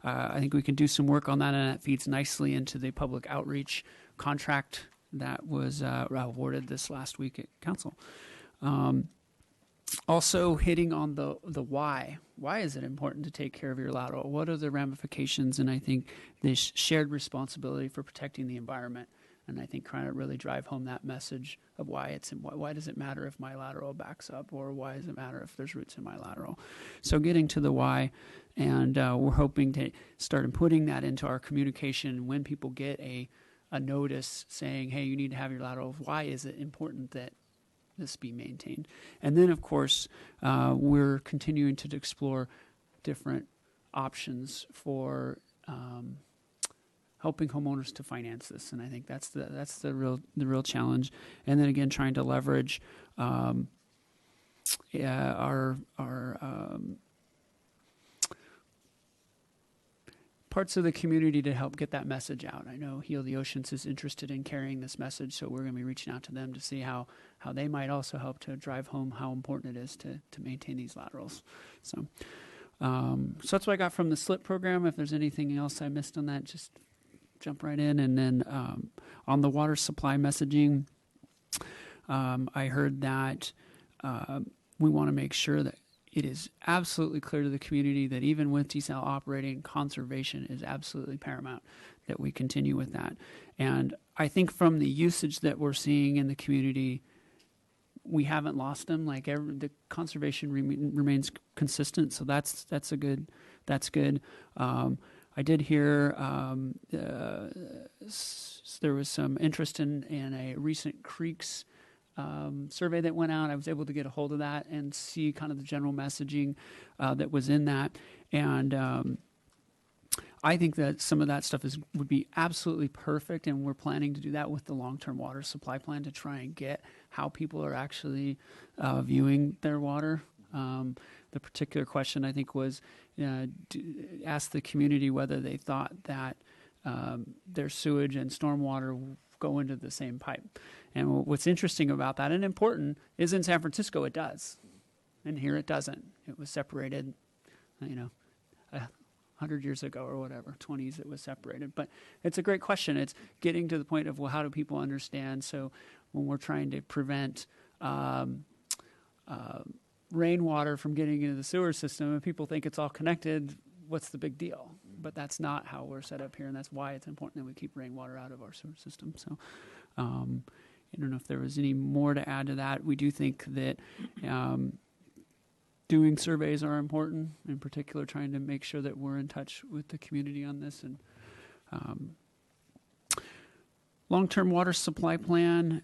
I think we can do some work on that, and that feeds nicely into the public outreach contract that was awarded this last week at council. Also hitting on the why. Why is it important to take care of your lateral? What are the ramifications? And I think this shared responsibility for protecting the environment. And I think trying to really drive home that message of why does it matter if my lateral backs up, or why does it matter if there's roots in my lateral? So getting to the why, and we're hoping to start putting that into our communication when people get a notice saying, hey, you need to have your lateral. Why is it important that this be maintained? And then, of course, we're continuing to explore different options for helping homeowners to finance this, and I think that's the real challenge. And then again, trying to leverage our parts of the community to help get that message out. I know Heal the Oceans is interested in carrying this message, so we're going to be reaching out to them to see how they might also help to drive home how important it is to maintain these laterals. So that's what I got from the SLIP program. If there's anything else I missed on that, just jump right in. And then on the water supply messaging, I heard that we want to make sure that it is absolutely clear to the community that even with desal operating, conservation is absolutely paramount, that we continue with that. And I think from the usage that we're seeing in the community, we haven't lost them. Like the conservation remains consistent, so that's good. I did hear there was some interest in a recent creeks survey that went out. I was able to get a hold of that and see kind of the general messaging that was in that. And I think that some of that stuff would be absolutely perfect, and we're planning to do that with the long-term water supply plan to try and get how people are actually viewing their water. The particular question, I think, was ask the community whether they thought that their sewage and stormwater go into the same pipe. And what's interesting about that, and important, is in San Francisco it does. And here it doesn't. It was separated, 100 years ago or whatever, 20s it was separated. But it's a great question. It's getting to the point of, well, how do people understand? So when we're trying to prevent rainwater from getting into the sewer system, and people think it's all connected, what's the big deal? But that's not how we're set up here, and that's why it's important that we keep rainwater out of our sewer system. So I don't know if there was any more to add to that. We do think that doing surveys are important, in particular trying to make sure that we're in touch with the community on this. And long-term water supply plan,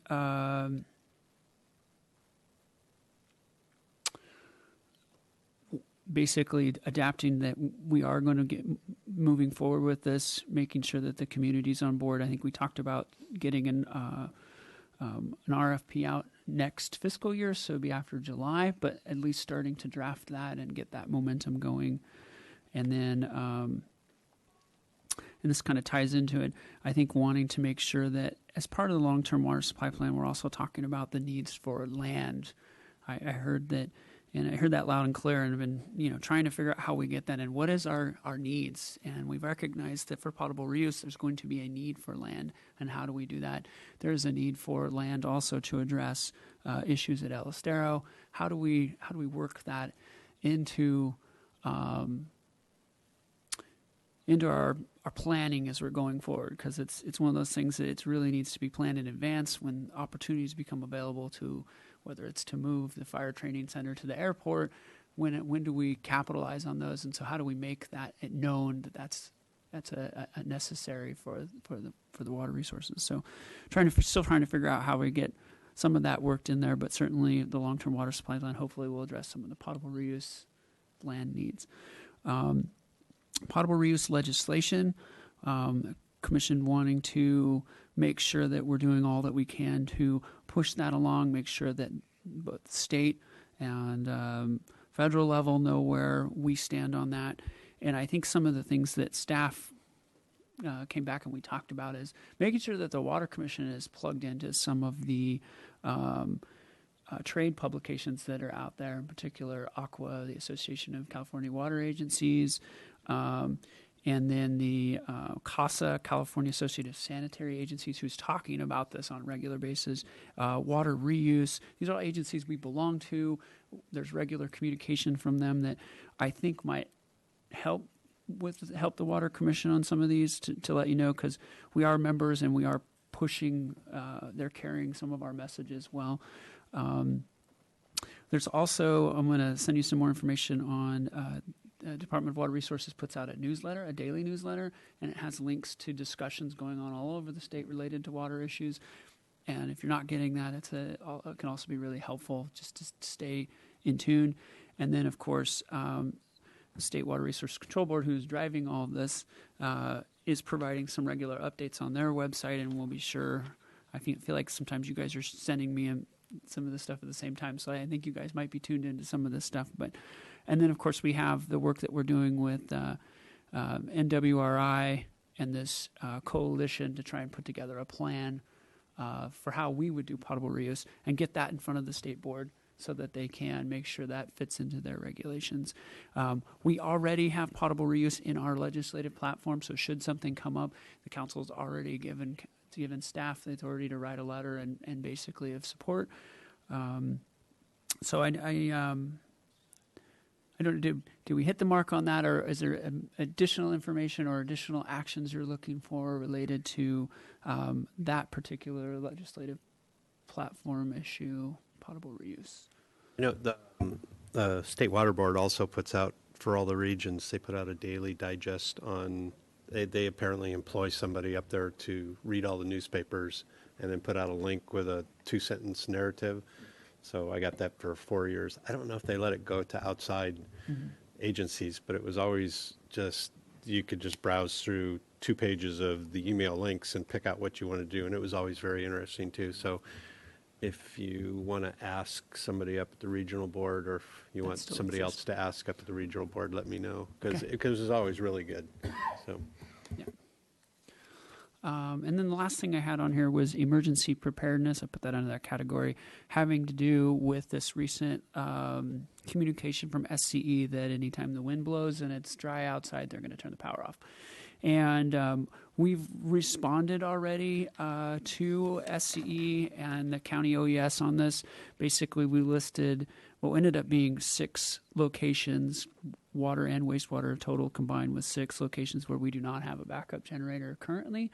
basically adapting that we are going to get moving forward with this, making sure that the community's on board. I think we talked about getting an RFP out next fiscal year, so it'll be after July, but at least starting to draft that and get that momentum going. And then, and this kind of ties into it, I think wanting to make sure that as part of the long-term water supply plan, we're also talking about the needs for land. I heard that, and I heard that loud and clear, and I've been, trying to figure out how we get that and what is our needs. And we've recognized that for potable reuse, there's going to be a need for land. And how do we do that? There's a need for land also to address issues at El Estero. How do we work that into our planning as we're going forward? Because it's one of those things that it really needs to be planned in advance when opportunities become available to, whether it's to move the fire training center to the airport, when do we capitalize on those? And so how do we make that known that that's a necessary for the water resources? So still trying to figure out how we get some of that worked in there, but certainly the long-term water supply plan hopefully will address some of the potable reuse land needs. potable reuse legislation. Commission wanting to make sure that we're doing all that we can to push that along, make sure that both the state and federal level know where we stand on that. And I think some of the things that staff came back and we talked about is making sure that the Water Commission is plugged into some of the trade publications that are out there, in particular ACWA, the Association of California Water Agencies, and then the CASA, California Association of Sanitary Agencies, who's talking about this on a regular basis. Water reuse, these are all agencies we belong to. There's regular communication from them that I think might help the Water Commission on some of these to let you know, because we are members and we are pushing, they're carrying some of our messages well. There's also, I'm going to send you some more information on Department of Water Resources puts out a newsletter, a daily newsletter, and it has links to discussions going on all over the state related to water issues. And if you're not getting that, it can also be really helpful just to stay in tune. And then, of course, the State Water Resource Control Board, who's driving all of this, is providing some regular updates on their website, and we'll be sure. I feel like sometimes you guys are sending me some of this stuff at the same time, so I think you guys might be tuned into some of this stuff. And then, of course, we have the work that we're doing with NWRI and this coalition to try and put together a plan for how we would do potable reuse and get that in front of the state board so that they can make sure that fits into their regulations. We already have potable reuse in our legislative platform, so should something come up, the council's already given staff the authority to write a letter and basically of support. So I don't know, do we hit the mark on that, or is there additional information or additional actions you're looking for related to that particular legislative platform issue, potable reuse? You know, the State Water Board also puts out, for all the regions, they put out a daily digest on, they apparently employ somebody up there to read all the newspapers and then put out a link with a 2-sentence narrative. So I got that for 4 years. I don't know if they let it go to outside agencies, but it was always just, you could just browse through 2 pages of the email links and pick out what you want to do. And it was always very interesting too. So if you want to ask somebody up at the regional board, or if you want somebody else to ask up at the regional board, let me know, because it's always really good. So. Yeah. And then the last thing I had on here was emergency preparedness. I put that under that category, having to do with this recent communication from SCE that anytime the wind blows and it's dry outside, they're going to turn the power off. And we've responded already to SCE and the county OES on this. Basically, we listed what ended up being 6 locations, water and wastewater total combined, with 6 locations where we do not have a backup generator currently.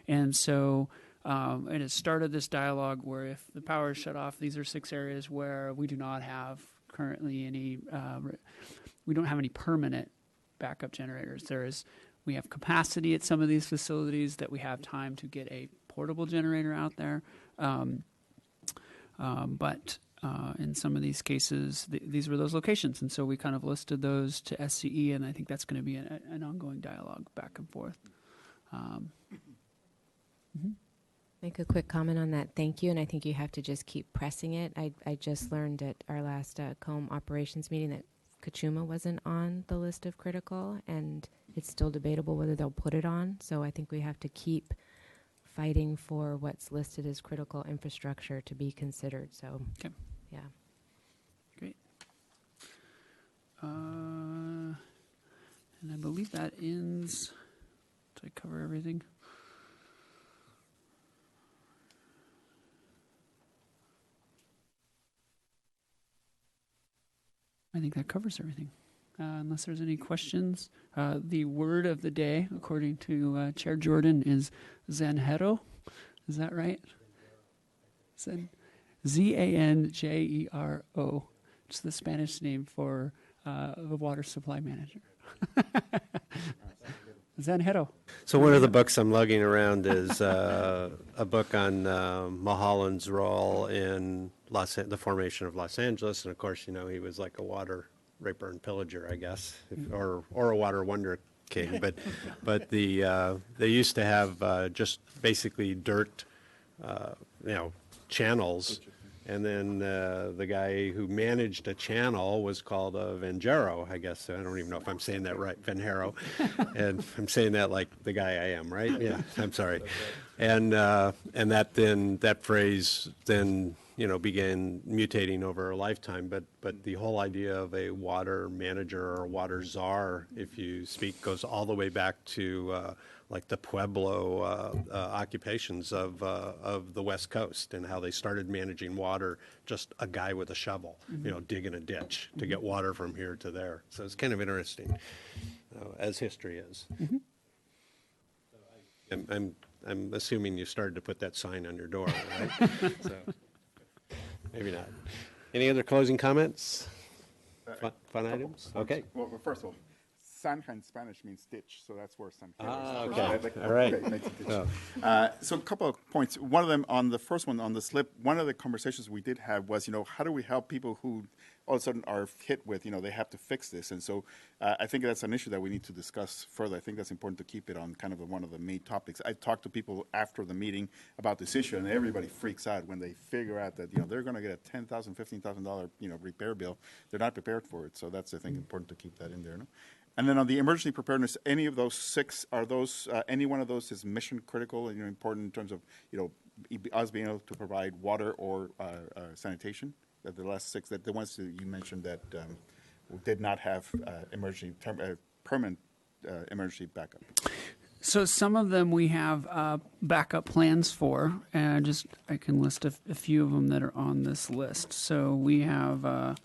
And so it has started this dialogue where if the power is shut off, these are 6 areas where we do not have currently any, we don't have any permanent backup generators. We have capacity at some of these facilities that we have time to get a portable generator out there. But in some of these cases, these were those locations. And so we kind of listed those to SCE, and I think that's going to be an ongoing dialogue back and forth. Make a quick comment on that. Thank you. And I think you have to just keep pressing it. I just learned at our last COM operations meeting that Kachuma wasn't on the list of critical, and it's still debatable whether they'll put it on. So I think we have to keep fighting for what's listed as critical infrastructure to be considered. So, yeah. Great. And I believe that ends. Did I cover everything? I think that covers everything. Unless there's any questions. The word of the day, according to Chair Jordan, is Zanjero. Is that right? Zanjero. It's the Spanish name for the water supply manager. Zanjero. So one of the books I'm lugging around is a book on Mulholland's role in the formation of Los Angeles. And of course, you know, he was like a water raper and pillager, I guess, or a water wonder king, but they used to have just basically dirt, channels, and then the guy who managed a channel was called a Vanjero, I guess. I don't even know if I'm saying that right, Vanjero, and I'm saying that like the guy I am, right? Yeah, I'm sorry, and that phrase then began mutating over a lifetime. But the whole idea of a water manager or a water czar, if you speak, goes all the way back to like the Pueblo occupations of the West Coast and how they started managing water, just a guy with a shovel, digging a ditch to get water from here to there. So it's kind of interesting, as history is. I'm assuming you started to put that sign on your door, right? So maybe not. Any other closing comments? Fun items? Okay. Well, first of all, Zanja in Spanish means ditch, so that's where San Pedro is. Okay. All right. Okay, makes it ditch. So a couple of points. One of them on the first one, on the slip, one of the conversations we did have was, how do we help people who all of a sudden are hit with, they have to fix this. And so I think that's an issue that we need to discuss further. I think that's important to keep it on kind of one of the main topics. I talked to people after the meeting about this issue, and everybody freaks out when they figure out that, they're going to get a $10,000, $15,000, repair bill. They're not prepared for it. So that's, I think, important to keep that in there. No? And then on the emergency preparedness, any of those 6, are those, any one of those is mission critical and important in terms of, us being able to provide water or sanitation? The last 6, the ones that you mentioned that did not have permanent emergency backup. So some of them we have backup plans for, and I can list a few of them that are on this list. So we have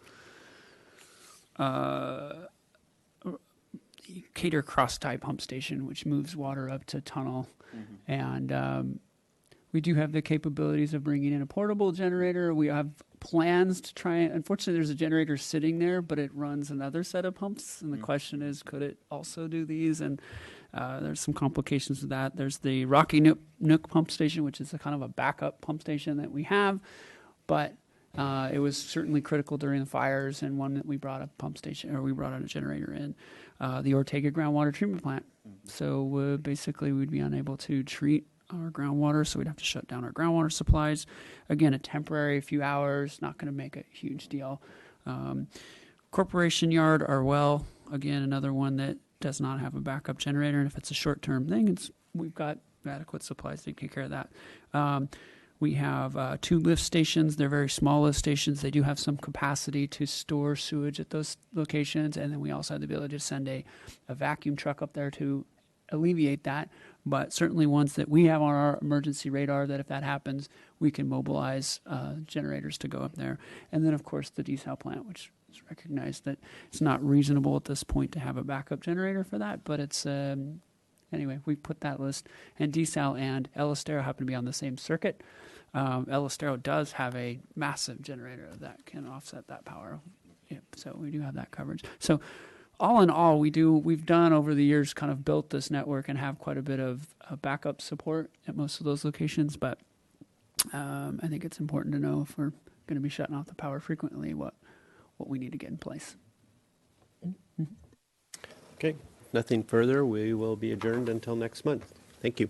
Cater cross-tie pump station, which moves water up to tunnel, and we do have the capabilities of bringing in a portable generator. We have plans to try. Unfortunately, there's a generator sitting there, but it runs another set of pumps, and the question is, could it also do these? And there's some complications with that. There's the Rocky Nook pump station, which is a kind of a backup pump station that we have, but it was certainly critical during the fires, and one that we brought a pump station, or we brought out a generator in. The Ortega groundwater treatment plant. So basically, we'd be unable to treat our groundwater, so we'd have to shut down our groundwater supplies. Again, a temporary few hours, not going to make a huge deal. Corporation Yard, our well, again, another one that does not have a backup generator, and if it's a short-term thing, we've got adequate supplies to take care of that. We have 2 lift stations. They're very small lift stations. They do have some capacity to store sewage at those locations, and then we also have the ability to send a vacuum truck up there to alleviate that. But certainly ones that we have on our emergency radar that if that happens, we can mobilize generators to go up there. And then, of course, the desal plant, which is recognized that it's not reasonable at this point to have a backup generator for that, but it's anyway, we put that list. And desal and El Estero happen to be on the same circuit. El Estero does have a massive generator that can offset that power. Yep, so we do have that coverage. So all in all, we've done over the years kind of built this network and have quite a bit of backup support at most of those locations. But I think it's important to know if we're going to be shutting off the power frequently, what we need to get in place. Okay, nothing further. We will be adjourned until next month. Thank you.